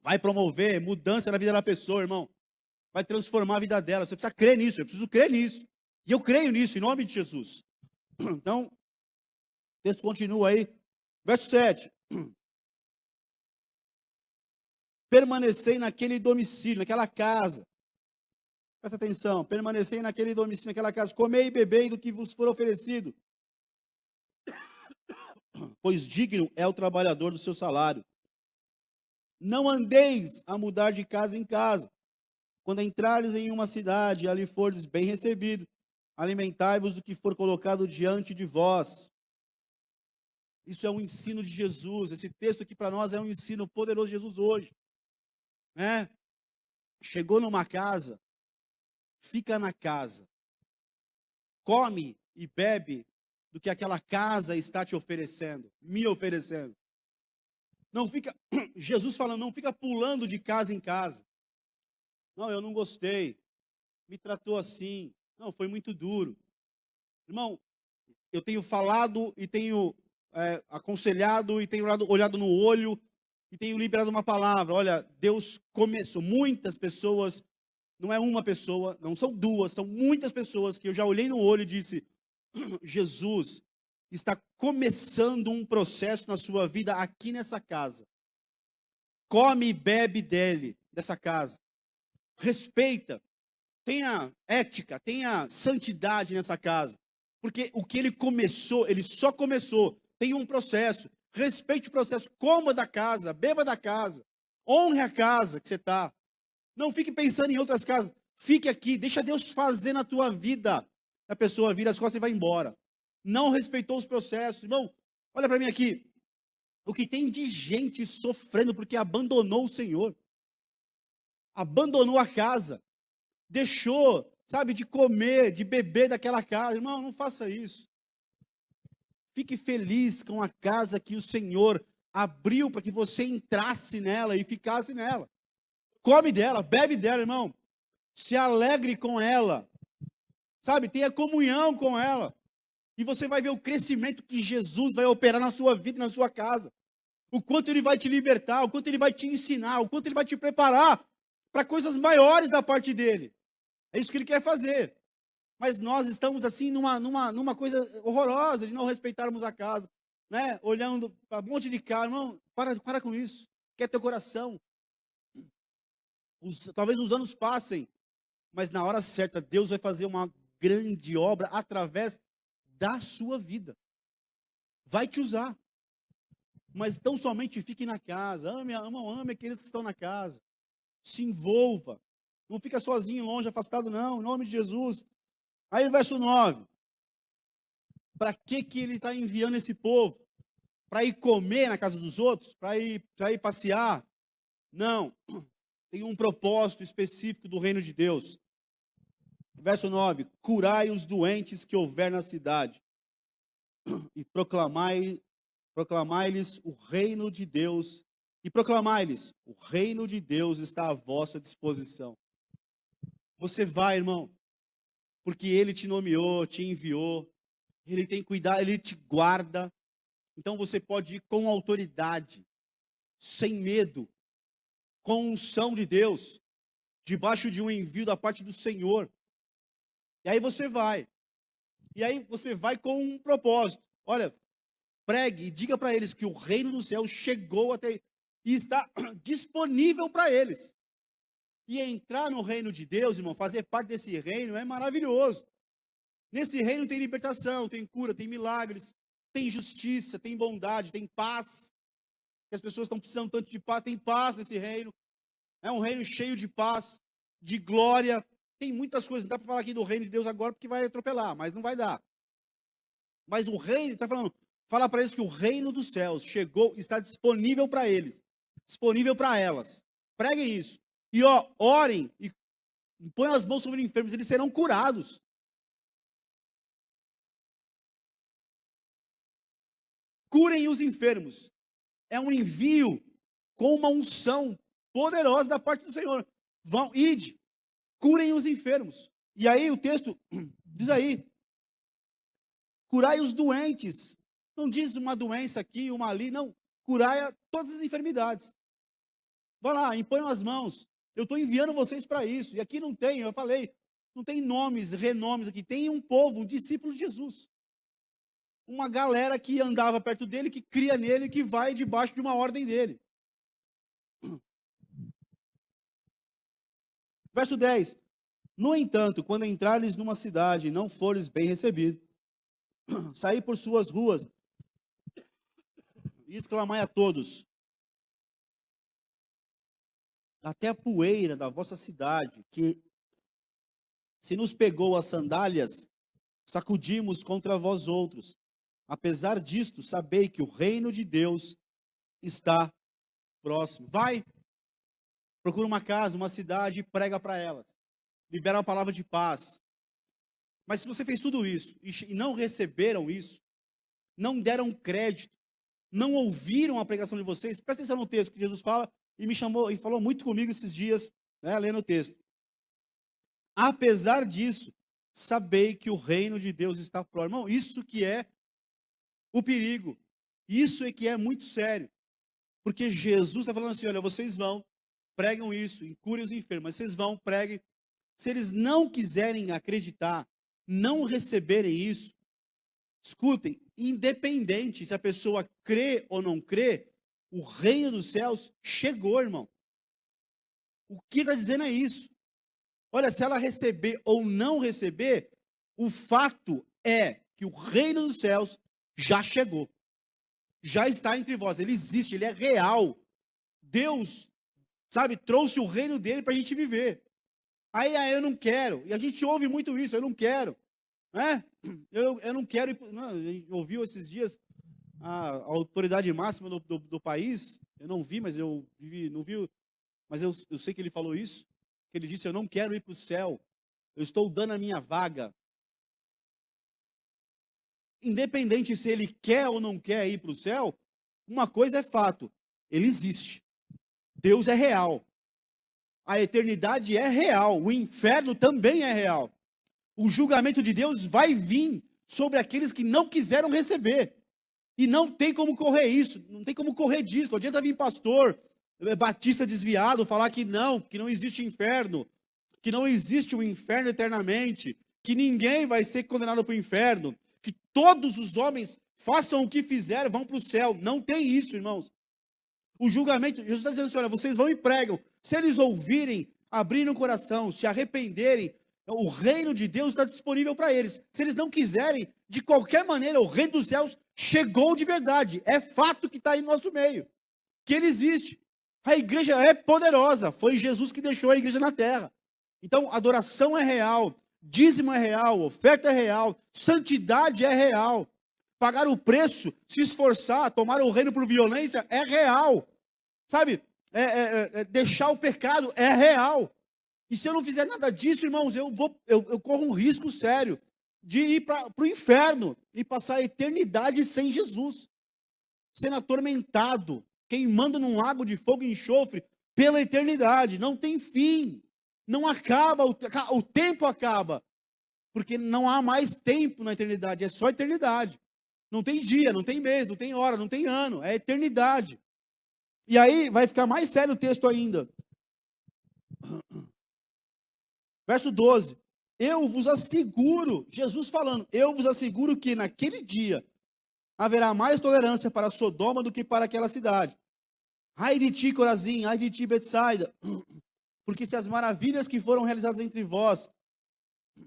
vai promover mudança na vida da pessoa, irmão. Vai transformar a vida dela. Você precisa crer nisso, eu preciso crer nisso. E eu creio nisso, em nome de Jesus. Então, o texto continua aí, verso 7. Permanecei naquele domicílio, naquela casa. Presta atenção, permanecei naquele domicílio, naquela casa. Comei e bebei do que vos for oferecido. Pois digno é o trabalhador do seu salário. Não andeis a mudar de casa em casa. Quando entrares em uma cidade e ali fordes bem recebido, alimentai-vos do que for colocado diante de vós. Isso é um ensino de Jesus. Esse texto aqui para nós é um ensino poderoso de Jesus hoje. Né? Chegou numa casa, fica na casa. Come e bebe do que aquela casa está te oferecendo, me oferecendo. Não fica, Jesus falando, não fica pulando de casa em casa. Não, eu não gostei. Me tratou assim. Não, foi muito duro. Irmão, eu tenho falado e tenho aconselhado e tenho olhado no olho e tenho liberado uma palavra. Olha, Deus começou. Muitas pessoas, não é uma pessoa, não são duas, são muitas pessoas que eu já olhei no olho e disse, Jesus está começando um processo na sua vida aqui nessa casa. Come e bebe dessa casa. Respeita. Tenha ética, tenha santidade nessa casa. Porque o que ele começou, ele só começou. Tem um processo. Respeite o processo. Coma da casa, beba da casa. Honre a casa que você está. Não fique pensando em outras casas. Fique aqui, deixa Deus fazer na tua vida. A pessoa vira as costas e vai embora. Não respeitou os processos. Irmão, olha para mim aqui. O que tem de gente sofrendo porque abandonou o Senhor. Abandonou a casa. Deixou, sabe, de comer, de beber daquela casa. Irmão, não faça isso. Fique feliz com a casa que o Senhor abriu para que você entrasse nela e ficasse nela. Come dela, bebe dela, irmão. Se alegre com ela. Sabe, tenha comunhão com ela. E você vai ver o crescimento que Jesus vai operar na sua vida e na sua casa. O quanto Ele vai te libertar, o quanto Ele vai te ensinar, o quanto Ele vai te preparar para coisas maiores da parte dEle. É isso que Ele quer fazer. Mas nós estamos assim numa coisa horrorosa de não respeitarmos a casa. Né? Olhando para um monte de cara. Irmão, para com isso. Quer teu coração. Talvez os anos passem, mas na hora certa Deus vai fazer uma grande obra através da sua vida. Vai te usar. Mas tão somente fique na casa. Ame aqueles que estão na casa. Se envolva. Não fica sozinho, longe, afastado, não. Em nome de Jesus. Aí o verso 9. Para que ele está enviando esse povo? Para ir comer na casa dos outros? Para ir passear? Não. Tem um propósito específico do reino de Deus. Verso 9. Curai os doentes que houver na cidade. E proclamai-lhes o reino de Deus. E proclamai-lhes, o reino de Deus está à vossa disposição. Você vai, irmão, porque Ele te nomeou, te enviou, Ele tem cuidado, Ele te guarda. Então você pode ir com autoridade, sem medo, com unção de Deus, debaixo de um envio da parte do Senhor. E aí você vai. E aí você vai com um propósito. Olha, pregue e diga para eles que o reino do céu chegou até e está disponível para eles. E entrar no reino de Deus, irmão, fazer parte desse reino é maravilhoso. Nesse reino tem libertação, tem cura, tem milagres, tem justiça, tem bondade, tem paz. Que as pessoas estão precisando tanto de paz, tem paz nesse reino. É um reino cheio de paz, de glória. Tem muitas coisas, não dá para falar aqui do reino de Deus agora, porque vai atropelar, mas não vai dar. Mas o reino, está falando, fala para eles que o reino dos céus chegou, está disponível para eles, disponível para elas. Preguem isso. E ó, orem e põem as mãos sobre os enfermos, eles serão curados. Curem os enfermos. É um envio com uma unção poderosa da parte do Senhor. Vão, ide, curem os enfermos. E aí o texto diz aí, curai os doentes. Não diz uma doença aqui, uma ali, não. Curai todas as enfermidades. Vai lá, imponham as mãos. Eu estou enviando vocês para isso. E aqui não tem, eu falei, não tem nomes, renomes aqui. Tem um povo, um discípulo de Jesus. Uma galera que andava perto dele, que cria nele, que vai debaixo de uma ordem dele. Verso 10. No entanto, quando entrares numa cidade e não fores bem recebido, saí por suas ruas e exclamai a todos, até a poeira da vossa cidade, que se nos pegou as sandálias, sacudimos contra vós outros. Apesar disto, sabei que o reino de Deus está próximo. Vai, procura uma casa, uma cidade e prega para elas. Libera uma palavra de paz. Mas se você fez tudo isso e não receberam isso, não deram crédito, não ouviram a pregação de vocês, presta atenção no texto que Jesus fala e me chamou e falou muito comigo esses dias, né, lendo o texto. Apesar disso, sabei que o reino de Deus está próximo. Irmão, isso que é o perigo. Isso é que é muito sério. Porque Jesus está falando assim, olha, vocês vão, pregam isso, curem os enfermos, mas vocês vão, preguem. Se eles não quiserem acreditar, não receberem isso, escutem, independente se a pessoa crê ou não crê, o reino dos céus chegou, irmão. O que está dizendo é isso. Olha, se ela receber ou não receber, o fato é que o reino dos céus já chegou. Já está entre vós, ele existe, ele é real. Deus, sabe, trouxe o reino dele para a gente viver. Aí eu não quero, e a gente ouve muito isso, eu não quero, né? Eu não quero, não, a gente ouviu esses dias a autoridade máxima do país, eu não vi, mas eu vivi, não vi, mas eu sei que ele falou isso, que ele disse, eu não quero ir para o céu, eu estou dando a minha vaga. Independente se ele quer ou não quer ir para o céu, uma coisa é fato, ele existe. Deus é real. A eternidade é real, o inferno também é real. O julgamento de Deus vai vir sobre aqueles que não quiseram receber. E não tem como correr isso, não tem como correr disso. Não adianta vir pastor, batista desviado, falar que não existe inferno, que não existe um inferno eternamente, que ninguém vai ser condenado para o inferno, que todos os homens façam o que fizerem, vão para o céu. Não tem isso, irmãos. O julgamento, Jesus está dizendo assim, olha, vocês vão e pregam. Se eles ouvirem, abrirem o coração, se arrependerem, o reino de Deus está disponível para eles. Se eles não quiserem, de qualquer maneira, o reino dos céus chegou de verdade. É fato que está aí no nosso meio. Que ele existe. A igreja é poderosa. Foi Jesus que deixou a igreja na terra. Então, adoração é real. Dízimo é real. Oferta é real. Santidade é real. Pagar o preço, se esforçar, tomar o reino por violência é real. Sabe? Deixar o pecado é real. E se eu não fizer nada disso, irmãos, eu corro um risco sério de ir para o inferno e passar a eternidade sem Jesus, sendo atormentado, queimando num lago de fogo e enxofre pela eternidade. Não tem fim, não acaba, o tempo acaba, porque não há mais tempo na eternidade, é só eternidade. Não tem dia, não tem mês, não tem hora, não tem ano, é eternidade. E aí vai ficar mais sério o texto ainda. Verso 12, eu vos asseguro, Jesus falando, eu vos asseguro que naquele dia haverá mais tolerância para Sodoma do que para aquela cidade. Ai de ti, Corazim, ai de ti, Betsaida, porque se as maravilhas que foram realizadas entre vós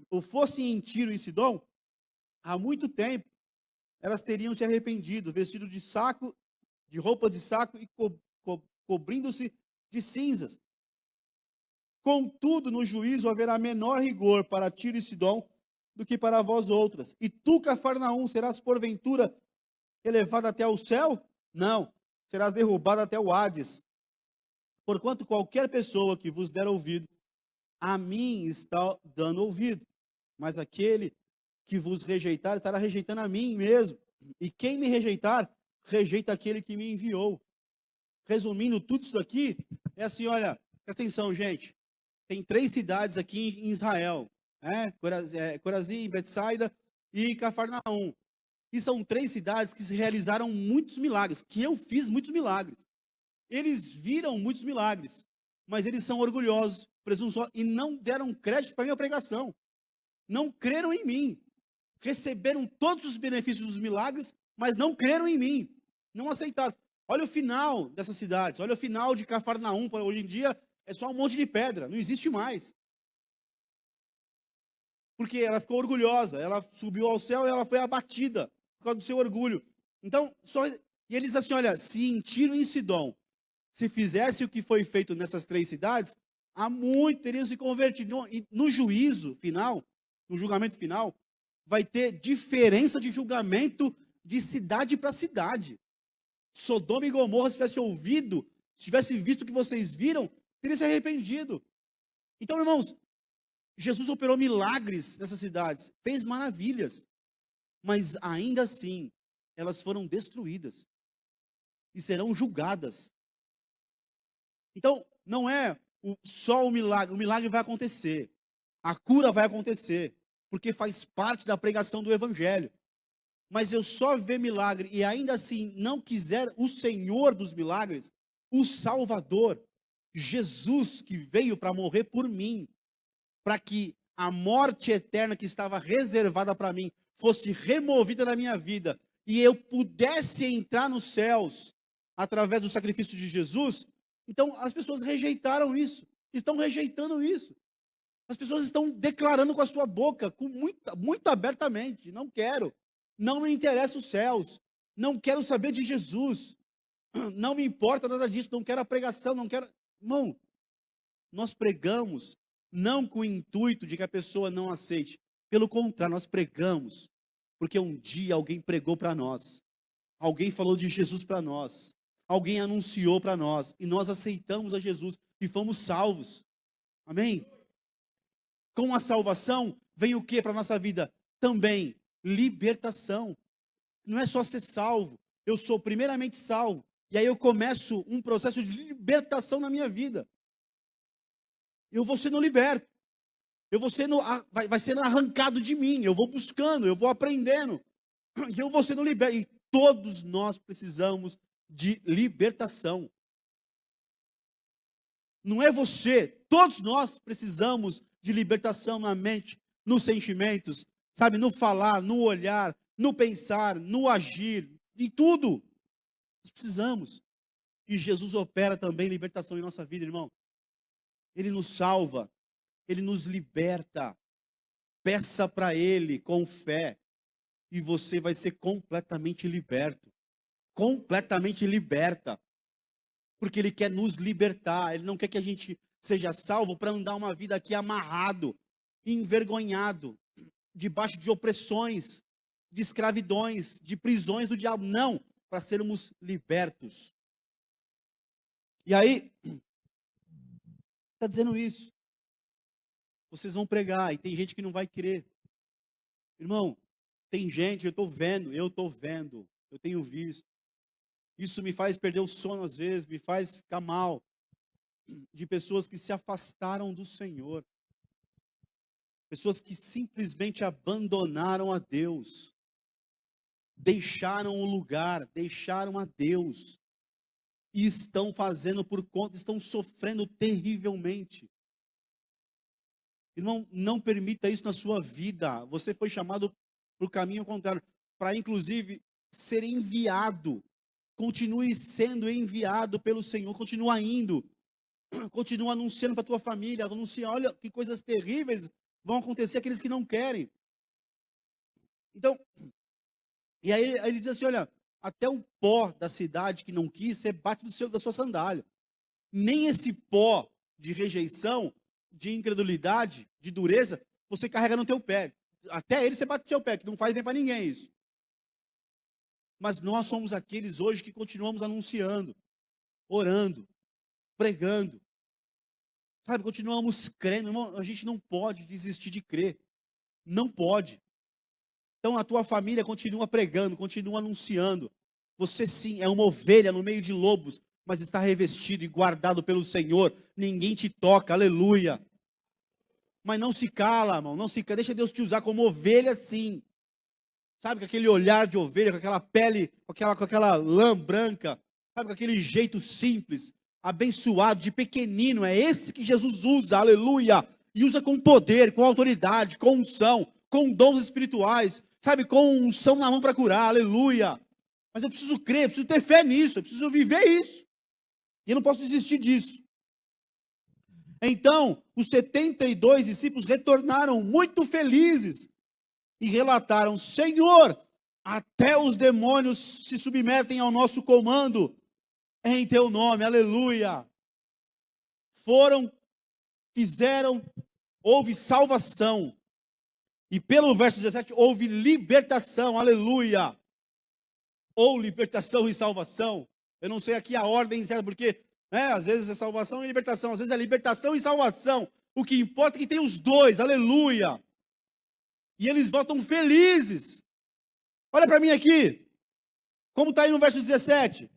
ou fossem em Tiro e Sidom, há muito tempo elas teriam se arrependido, vestido de saco, de roupa de saco e cobrindo-se de cinzas. Contudo, no juízo haverá menor rigor para Tiro e Sidom do que para vós outras. E tu, Cafarnaum, serás porventura elevado até o céu? Não, serás derrubado até o Hades. Porquanto qualquer pessoa que vos der ouvido, a mim está dando ouvido. Mas aquele que vos rejeitar, estará rejeitando a mim mesmo. E quem me rejeitar, rejeita aquele que me enviou. Resumindo tudo isso daqui, é assim, olha, presta atenção, gente. Tem 3 cidades aqui em Israel, Corazim, Betsaida e Cafarnaum. E são 3 cidades que se realizaram muitos milagres, que eu fiz muitos milagres. Eles viram muitos milagres, mas eles são orgulhosos, presunçosos, e não deram crédito para a minha pregação. Não creram em mim. Receberam todos os benefícios dos milagres, mas não creram em mim. Não aceitaram. Olha o final dessas cidades, olha o final de Cafarnaum, hoje em dia é só um monte de pedra, não existe mais. Porque ela ficou orgulhosa, ela subiu ao céu e ela foi abatida por causa do seu orgulho. Então, e eles assim, olha, se em Tiro e em Sidom, se fizesse o que foi feito nessas 3 cidades, há muito teriam se convertido. E no juízo final, no julgamento final, vai ter diferença de julgamento de cidade para cidade. Sodoma e Gomorra, se tivesse ouvido, se tivesse visto o que vocês viram, teria se arrependido. Então, irmãos, Jesus operou milagres nessas cidades, fez maravilhas, mas ainda assim, elas foram destruídas e serão julgadas. Então, não é só o milagre vai acontecer, a cura vai acontecer, porque faz parte da pregação do Evangelho. Mas eu só ver milagre e ainda assim não quiser o Senhor dos milagres, o Salvador, Jesus que veio para morrer por mim, para que a morte eterna que estava reservada para mim fosse removida da minha vida e eu pudesse entrar nos céus através do sacrifício de Jesus. Então as pessoas rejeitaram isso, estão rejeitando isso. As pessoas estão declarando com a sua boca, muito abertamente: não quero, não me interessa os céus, não quero saber de Jesus, não me importa nada disso, não quero a pregação, não quero. Irmão, nós pregamos não com o intuito de que a pessoa não aceite, pelo contrário, nós pregamos porque um dia alguém pregou para nós, alguém falou de Jesus para nós, alguém anunciou para nós, e nós aceitamos a Jesus e fomos salvos. Amém? Com a salvação, vem o que para a nossa vida? Também libertação. Não é só ser salvo, eu sou primeiramente salvo, e aí eu começo um processo de libertação na minha vida. Eu vou sendo liberto, eu vou sendo, vai sendo arrancado de mim, eu vou buscando, eu vou aprendendo, e eu vou sendo liberto. E todos nós precisamos de libertação. Não é você, todos nós precisamos de libertação na mente, nos sentimentos, sabe, no falar, no olhar, no pensar, no agir, em tudo. Nós precisamos. E Jesus opera também libertação em nossa vida, irmão. Ele nos salva, Ele nos liberta. Peça para Ele com fé, e você vai ser completamente liberto. Completamente liberta. Porque Ele quer nos libertar, Ele não quer que a gente seja salvo para andar uma vida aqui amarrado, envergonhado, debaixo de opressões, de escravidões, de prisões do diabo. Não, para sermos libertos. E aí, está dizendo isso. Vocês vão pregar, e tem gente que não vai crer. Irmão, tem gente, eu estou vendo, eu tenho visto. Isso me faz perder o sono às vezes, me faz ficar mal. De pessoas que se afastaram do Senhor. Pessoas que simplesmente abandonaram a Deus. Deixaram o lugar, deixaram a Deus. E estão fazendo por conta, estão sofrendo terrivelmente. Irmão, não permita isso na sua vida. Você foi chamado para o caminho contrário, para inclusive ser enviado. Continue sendo enviado pelo Senhor, continua indo. Continua anunciando para a tua família, anuncia, olha que coisas terríveis vão acontecer àqueles que não querem. Então, e aí ele diz assim, olha, até o pó da cidade que não quis, você bate da sua sandália. Nem esse pó de rejeição de incredulidade, de dureza, você carrega no teu pé. Até ele você bate no seu pé, que não faz bem para ninguém isso. Mas nós somos aqueles hoje que continuamos anunciando, orando, pregando. Sabe, continuamos crendo. Irmão, a gente não pode desistir de crer. Não pode. Então a tua família continua pregando, continua anunciando. Você sim é uma ovelha no meio de lobos, mas está revestido e guardado pelo Senhor. Ninguém te toca, aleluia. Mas não se cala, irmão, não se cala. Deixa Deus te usar como ovelha sim. Sabe, com aquele olhar de ovelha, com aquela pele, com aquela lã branca, sabe, com aquele jeito simples, abençoado, de pequenino. É esse que Jesus usa, aleluia. E usa com poder, com autoridade, com unção, com dons espirituais, sabe, com unção na mão para curar, aleluia. Mas eu preciso crer, eu preciso ter fé nisso, eu preciso viver isso. E eu não posso desistir disso. Então, os 72 discípulos retornaram muito felizes e relataram: Senhor, até os demônios se submetem ao nosso comando em teu nome, aleluia. Fizeram, houve salvação. E pelo verso 17, houve libertação, aleluia. Ou libertação e salvação. Eu não sei aqui a ordem certa, porque às vezes é salvação e libertação, às vezes é libertação e salvação. O que importa é que tem os dois, aleluia. E eles voltam felizes. Olha para mim aqui. Como está aí no verso 17.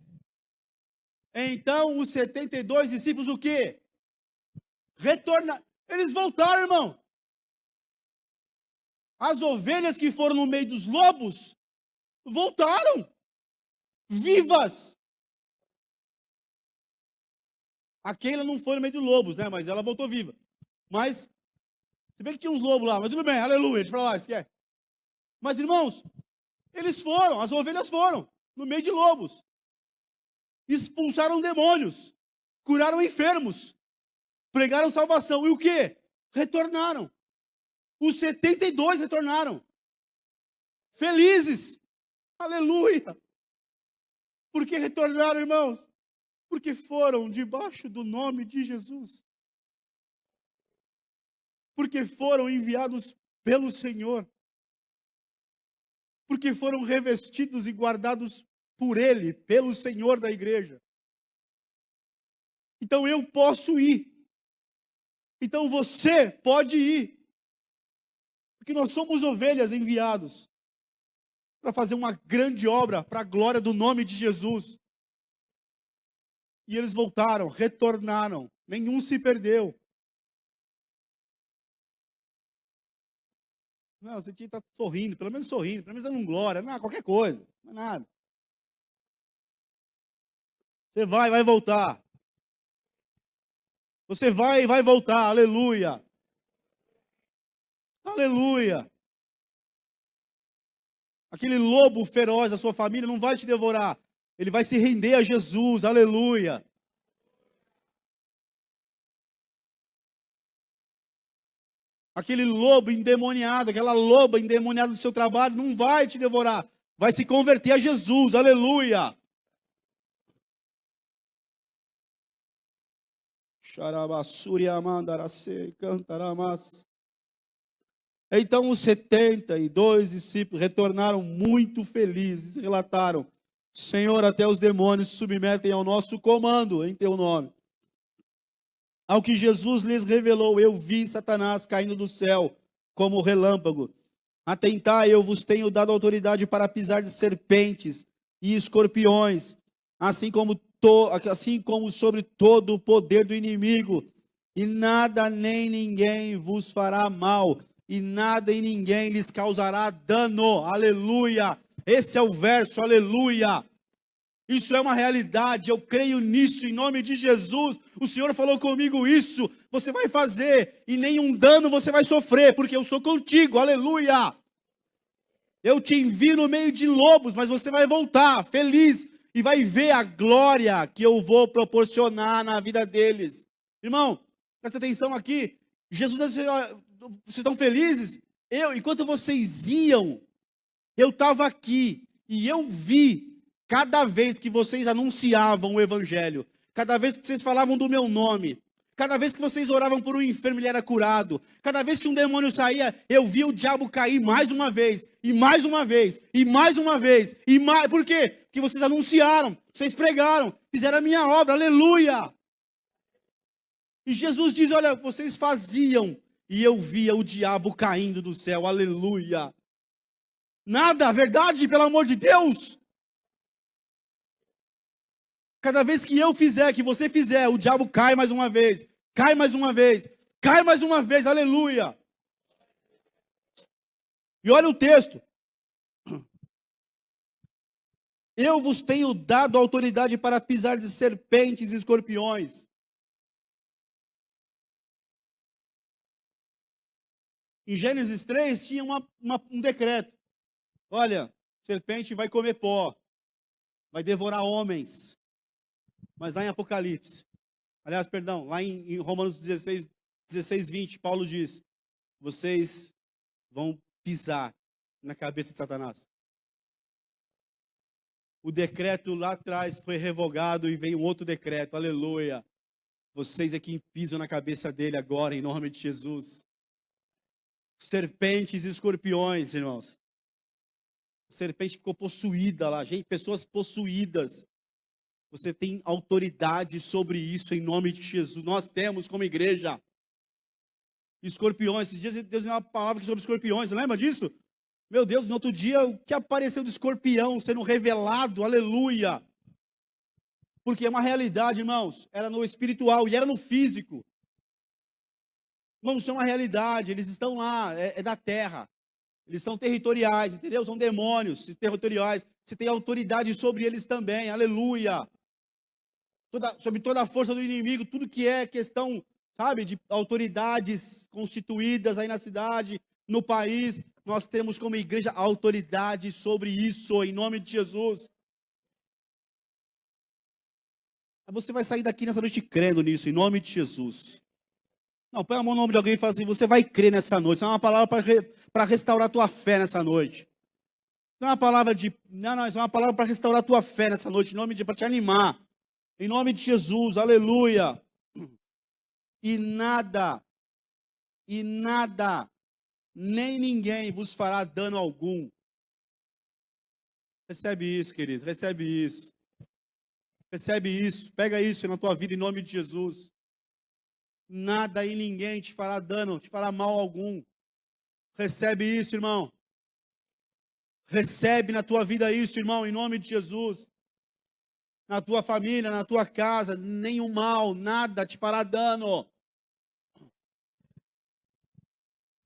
Então os 72 discípulos o quê? Eles voltaram, irmão. As ovelhas que foram no meio dos lobos voltaram. Vivas. Aquela não foi no meio dos lobos, né? Mas ela voltou viva. Mas, se bem que tinha uns lobos lá, mas tudo bem, aleluia, deixa para lá, esquece. Mas, irmãos, eles foram, as ovelhas foram, no meio de lobos. Expulsaram demônios, curaram enfermos, pregaram salvação. E o quê? Retornaram. Os 72 retornaram. Felizes. Aleluia. Por que retornaram, irmãos? Porque foram debaixo do nome de Jesus. Porque foram enviados pelo Senhor. Porque foram revestidos e guardados por Ele, pelo Senhor da igreja. Então eu posso ir. Então você pode ir. Porque nós somos ovelhas enviados para fazer uma grande obra para a glória do nome de Jesus. E eles voltaram, retornaram. Nenhum se perdeu. Não, você tinha que estar sorrindo, pelo menos dando glória, não, qualquer coisa, não é nada. Você vai voltar. Você vai voltar, aleluia. Aleluia. Aquele lobo feroz da sua família não vai te devorar. Ele vai se render a Jesus, aleluia. Aquele lobo endemoniado, aquela loba endemoniada do seu trabalho não vai te devorar. Vai se converter a Jesus, aleluia. Então os 72 discípulos retornaram muito felizes e relataram: Senhor, até os demônios se submetem ao nosso comando em teu nome. Ao que Jesus lhes revelou: eu vi Satanás caindo do céu como relâmpago. Atentai, eu vos tenho dado autoridade para pisar de serpentes e escorpiões, assim como sobre todo o poder do inimigo, e nada nem ninguém vos fará mal, e nada e ninguém lhes causará dano, aleluia. Esse é o verso, aleluia. Isso é uma realidade, eu creio nisso, em nome de Jesus. O Senhor falou comigo isso, você vai fazer, e nenhum dano você vai sofrer, porque eu sou contigo, aleluia. Eu te envio no meio de lobos, mas você vai voltar feliz, e vai ver a glória que eu vou proporcionar na vida deles. Irmão, presta atenção aqui, Jesus disse: vocês estão felizes? Enquanto vocês iam, eu estava aqui, e eu vi. Cada vez que vocês anunciavam o Evangelho, cada vez que vocês falavam do meu nome, Cada vez que vocês oravam por um enfermo, ele era curado. Cada vez que um demônio saía, eu via o diabo cair mais uma vez, e mais uma vez, e mais uma vez, e mais. Por quê? Porque vocês anunciaram, vocês pregaram, fizeram a minha obra, aleluia. E Jesus diz, olha, vocês faziam, e eu via o diabo caindo do céu, aleluia. Nada, verdade, pelo amor de Deus. Cada vez que eu fizer, que você fizer, o diabo cai mais uma vez, cai mais uma vez, cai mais uma vez, aleluia. E olha o texto. Eu vos tenho dado autoridade para pisar de serpentes e escorpiões. Em Gênesis 3 tinha um decreto. Olha, serpente vai comer pó, vai devorar homens. Mas lá em Apocalipse, aliás, perdão, lá em Romanos 16, 20, Paulo diz, vocês vão pisar na cabeça de Satanás. O decreto lá atrás foi revogado e veio um outro decreto, aleluia. Vocês é que pisam na cabeça dele agora, em nome de Jesus. Serpentes e escorpiões, irmãos. A serpente ficou possuída lá, gente, pessoas possuídas. Você tem autoridade sobre isso em nome de Jesus. Nós temos como igreja. Escorpiões. Esses dias Deus me deu uma palavra sobre escorpiões. Você lembra disso? Meu Deus, no outro dia, o que apareceu de escorpião sendo revelado? Aleluia. Porque é uma realidade, irmãos. Era no espiritual e era no físico. Irmãos, isso é uma realidade. Eles estão lá, é da terra. Eles são territoriais, entendeu? São demônios territoriais. Você tem autoridade sobre eles também. Aleluia. Sobre toda a força do inimigo, tudo que é questão, sabe, de autoridades constituídas aí na cidade, no país, nós temos como igreja autoridade sobre isso, em nome de Jesus. Você vai sair daqui nessa noite crendo nisso, em nome de Jesus. Não, põe a mão no ombro de alguém e fala assim, você vai crer nessa noite. Isso é uma palavra para restaurar a tua fé nessa noite. Não é uma palavra isso é uma palavra para restaurar a tua fé nessa noite, em nome de para te animar. Em nome de Jesus, aleluia. E nada, nem ninguém vos fará dano algum. Recebe isso, querido, recebe isso. Recebe isso, pega isso na tua vida em nome de Jesus. Nada e ninguém te fará dano, te fará mal algum. Recebe isso, irmão. Recebe na tua vida isso, irmão, em nome de Jesus. Na tua família, na tua casa, nenhum mal, nada te fará dano.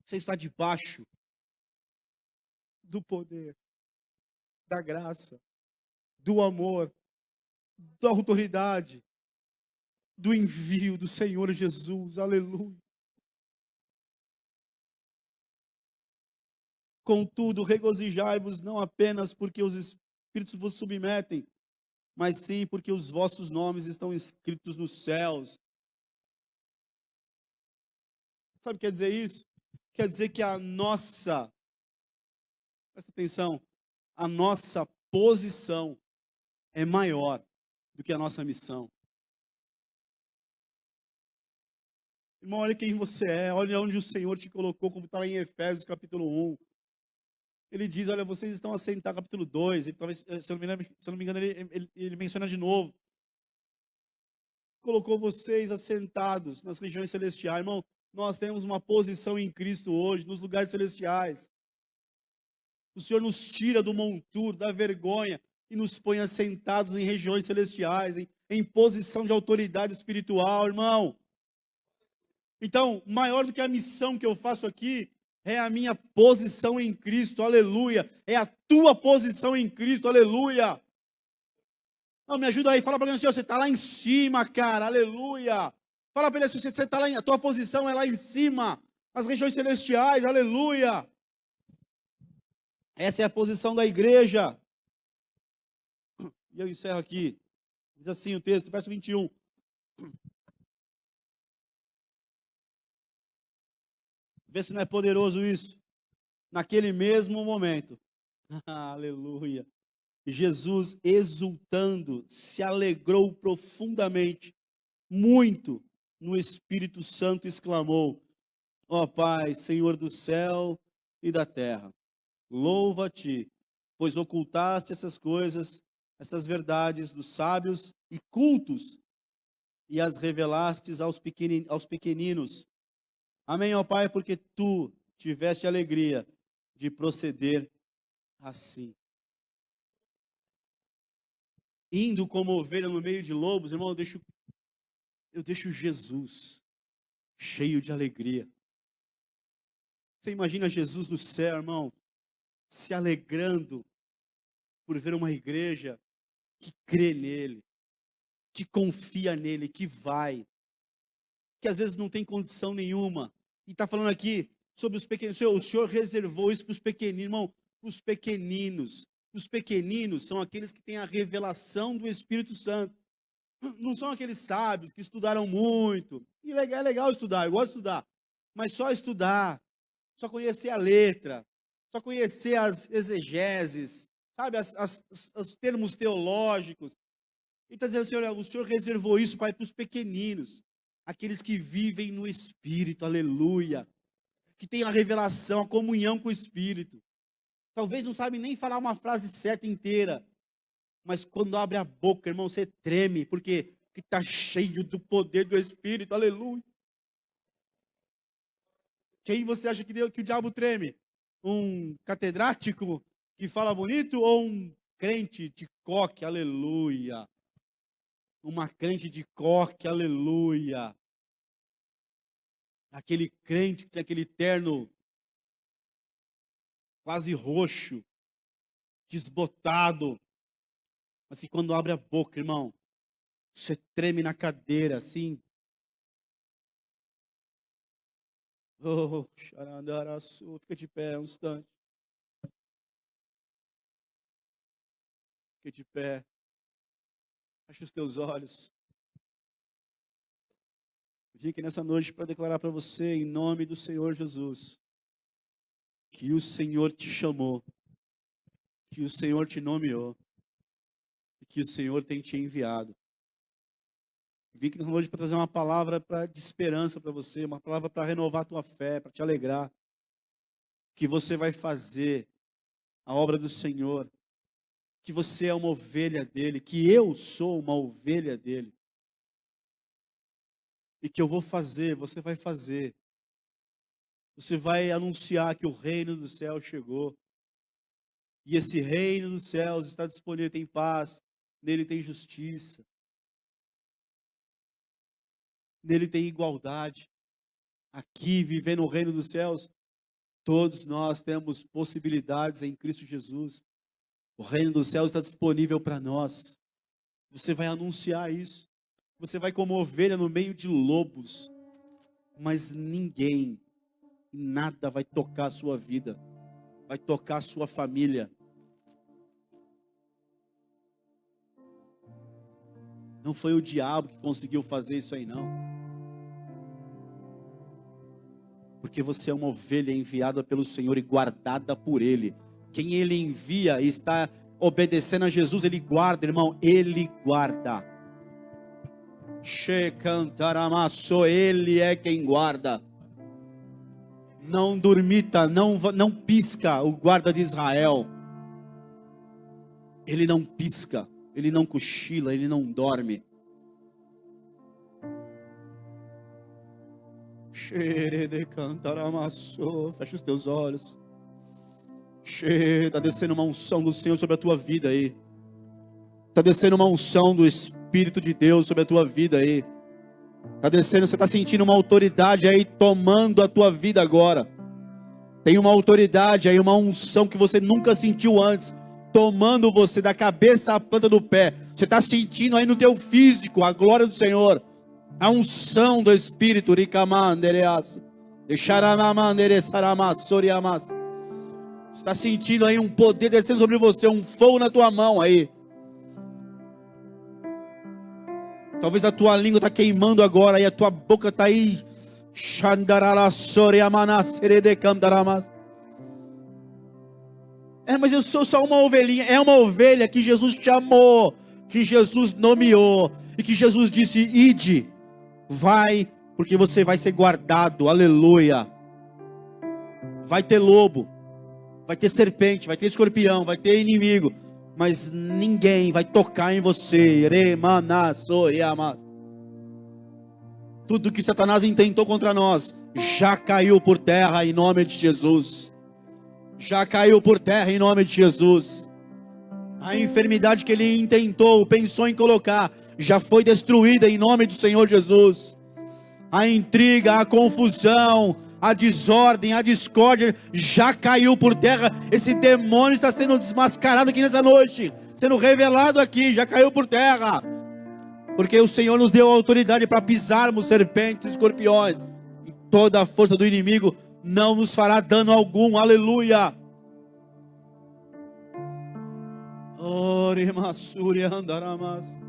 Você está debaixo do poder, da graça, do amor, da autoridade, do envio do Senhor Jesus, aleluia. Contudo, regozijai-vos não apenas porque os espíritos vos submetem, mas sim porque os vossos nomes estão escritos nos céus. Sabe o que quer dizer isso? Quer dizer que presta atenção, a nossa posição é maior do que a nossa missão. Irmão, olha quem você é, olha onde o Senhor te colocou, como está lá em Efésios capítulo 1. Ele diz, olha, vocês estão assentados, capítulo 2, ele, talvez, se eu não me engano, ele menciona de novo. Colocou vocês assentados nas regiões celestiais. Irmão, nós temos uma posição em Cristo hoje, nos lugares celestiais. O Senhor nos tira do monturo, da vergonha, e nos põe assentados em regiões celestiais, em posição de autoridade espiritual, irmão. Então, maior do que a missão que eu faço aqui, é a minha posição em Cristo, aleluia. É a tua posição em Cristo, aleluia. Não, me ajuda aí, fala para ele, Senhor, você está lá em cima, cara, aleluia. Fala para ele, você está lá, a tua posição é lá em cima, nas regiões celestiais, aleluia. Essa é a posição da igreja. E eu encerro aqui. Diz assim o texto, verso 21. Vê se não é poderoso isso. Naquele mesmo momento. Aleluia. Jesus, exultando, se alegrou profundamente, muito, no Espírito Santo exclamou: ó Pai, Senhor do céu e da terra, louva-te, pois ocultaste essas coisas, essas verdades dos sábios e cultos, e as revelastes aos pequeninos. Amém, ó Pai, porque tu tiveste alegria de proceder assim. Indo como ovelha no meio de lobos, irmão, eu deixo Jesus cheio de alegria. Você imagina Jesus no céu, irmão, se alegrando por ver uma igreja que crê nele, que confia nele, que vai, que às vezes não tem condição nenhuma. E está falando aqui sobre os pequenos. O Senhor reservou isso para os pequeninos, irmão, para os pequeninos. Os pequeninos são aqueles que têm a revelação do Espírito Santo. Não são aqueles sábios que estudaram muito. E é legal estudar, eu gosto de estudar. Mas só estudar, só conhecer a letra, só conhecer as exegeses, sabe, os termos teológicos. Ele está dizendo assim, olha, o Senhor reservou isso, Pai, para os pequeninos, aqueles que vivem no Espírito, aleluia, que têm a revelação, a comunhão com o Espírito. Talvez não sabem nem falar uma frase certa inteira, mas quando abre a boca, irmão, você treme, porque está cheio do poder do Espírito, aleluia. Quem você acha que o diabo treme? Um catedrático que fala bonito ou um crente de coque, aleluia? Uma crente de coque, aleluia. Aquele crente que tem aquele terno quase roxo, desbotado, mas que quando abre a boca, irmão, você treme na cadeira, assim. Oh, xarandaraçu, fica de pé um instante. Fica de pé. Fecha os teus olhos. Vim aqui nessa noite para declarar para você, em nome do Senhor Jesus, que o Senhor te chamou, que o Senhor te nomeou, e que o Senhor tem te enviado. Vim aqui nessa noite para trazer uma palavra de esperança para você, uma palavra para renovar a tua fé, para te alegrar, que você vai fazer a obra do Senhor, que você é uma ovelha dele, que eu sou uma ovelha dele, e que eu vou fazer, você vai fazer. Você vai anunciar que o reino do céu chegou. E esse reino dos céus está disponível, tem paz, nele tem justiça. Nele tem igualdade. Aqui, vivendo o reino dos céus, todos nós temos possibilidades em Cristo Jesus. O reino dos céus está disponível para nós. Você vai anunciar isso. Você vai como ovelha no meio de lobos. Mas ninguém, nada vai tocar a sua vida. Vai tocar a sua família. Não foi o diabo que conseguiu fazer isso aí, não. Porque você é uma ovelha enviada pelo Senhor e guardada por Ele. Quem Ele envia e está obedecendo a Jesus, Ele guarda, irmão. Ele guarda. Ele é quem guarda. Não dormita, não pisca o guarda de Israel. Ele não pisca, ele não cochila, ele não dorme. Fecha os teus olhos. Está descendo uma unção do Senhor sobre a tua vida aí. Está descendo uma unção do Espírito de Deus sobre a tua vida aí. Está descendo, você está sentindo uma autoridade aí tomando a tua vida agora. Tem uma autoridade aí, uma unção que você nunca sentiu antes, tomando você da cabeça à planta do pé. Você está sentindo aí no teu físico a glória do Senhor, a unção do Espírito. Você está sentindo aí um poder descendo sobre você, um fogo na tua mão aí. Talvez a tua língua está queimando agora e a tua boca está aí. Mas eu sou só uma ovelhinha. É uma ovelha que Jesus chamou, que Jesus nomeou e que Jesus disse: ide, Vai, porque você vai ser guardado. Aleluia. Vai ter lobo, vai ter serpente, vai ter escorpião, vai ter inimigo, mas ninguém vai tocar em você. Tudo que Satanás intentou contra nós já caiu por terra em nome de Jesus. Já caiu por terra em nome de Jesus. A enfermidade que ele intentou, pensou em colocar, já foi destruída em nome do Senhor Jesus. A intriga, a confusão, a desordem, a discórdia já caiu por terra. Esse demônio está sendo desmascarado aqui nessa noite, sendo revelado aqui, já caiu por terra, porque o Senhor nos deu autoridade para pisarmos serpentes e escorpiões, e toda a força do inimigo não nos fará dano algum. Aleluia. Ore masúria andaramas,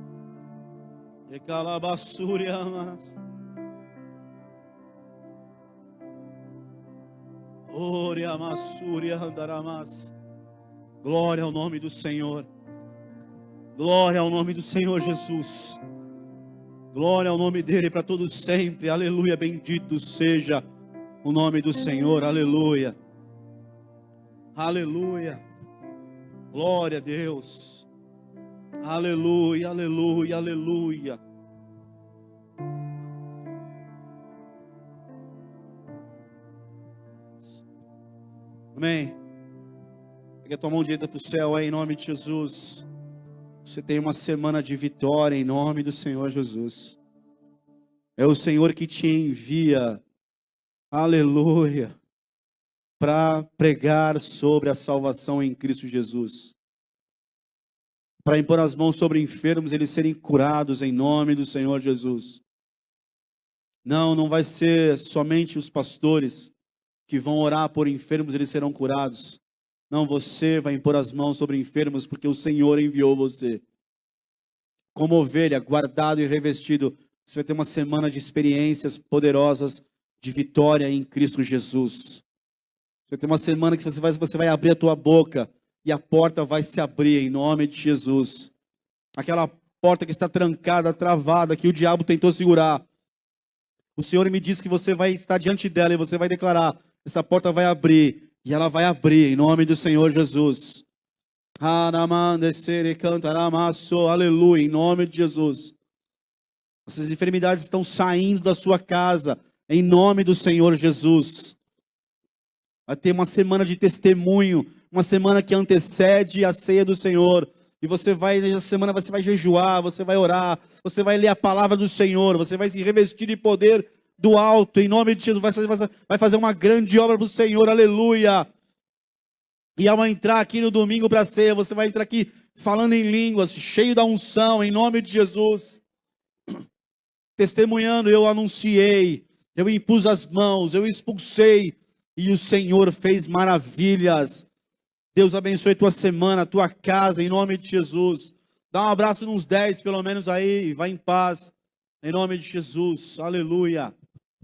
e calabasúria amaras. Ore amassúria andaramas. Glória ao nome do Senhor. Glória ao nome do Senhor Jesus. Glória ao nome dele para todos sempre. Aleluia. Bendito seja o nome do Senhor. Aleluia. Aleluia. Glória a Deus. Aleluia, aleluia, aleluia. Amém. Pega a tua mão direita para o céu aí, em nome de Jesus. Você tem uma semana de vitória em nome do Senhor Jesus. É o Senhor que te envia, aleluia, para pregar sobre a salvação em Cristo Jesus. Para impor as mãos sobre enfermos, eles serem curados em nome do Senhor Jesus. Não vai ser somente os pastores que vão orar por enfermos, eles serão curados. Não, você vai impor as mãos sobre enfermos, porque o Senhor enviou você. Como ovelha, guardado e revestido, você vai ter uma semana de experiências poderosas, de vitória em Cristo Jesus. Você vai ter uma semana que você vai abrir a tua boca, e a porta vai se abrir em nome de Jesus. Aquela porta que está trancada, travada, que o diabo tentou segurar. O Senhor me diz que você vai estar diante dela e você vai declarar: essa porta vai abrir, e ela vai abrir em nome do Senhor Jesus. Aleluia, em nome de Jesus. Essas enfermidades estão saindo da sua casa, em nome do Senhor Jesus. Vai ter uma semana de testemunho, uma semana que antecede a ceia do Senhor. E nessa semana você vai jejuar, você vai orar, você vai ler a palavra do Senhor, você vai se revestir de poder do alto, em nome de Jesus, vai fazer uma grande obra para o Senhor, aleluia. E ao entrar aqui no domingo para a ceia, você vai entrar aqui falando em línguas, cheio da unção, em nome de Jesus. Testemunhando, eu anunciei, eu impus as mãos, eu expulsei, e o Senhor fez maravilhas. Deus abençoe tua semana, tua casa, em nome de Jesus. Dá um abraço nos 10 pelo menos aí, vai em paz, em nome de Jesus, aleluia.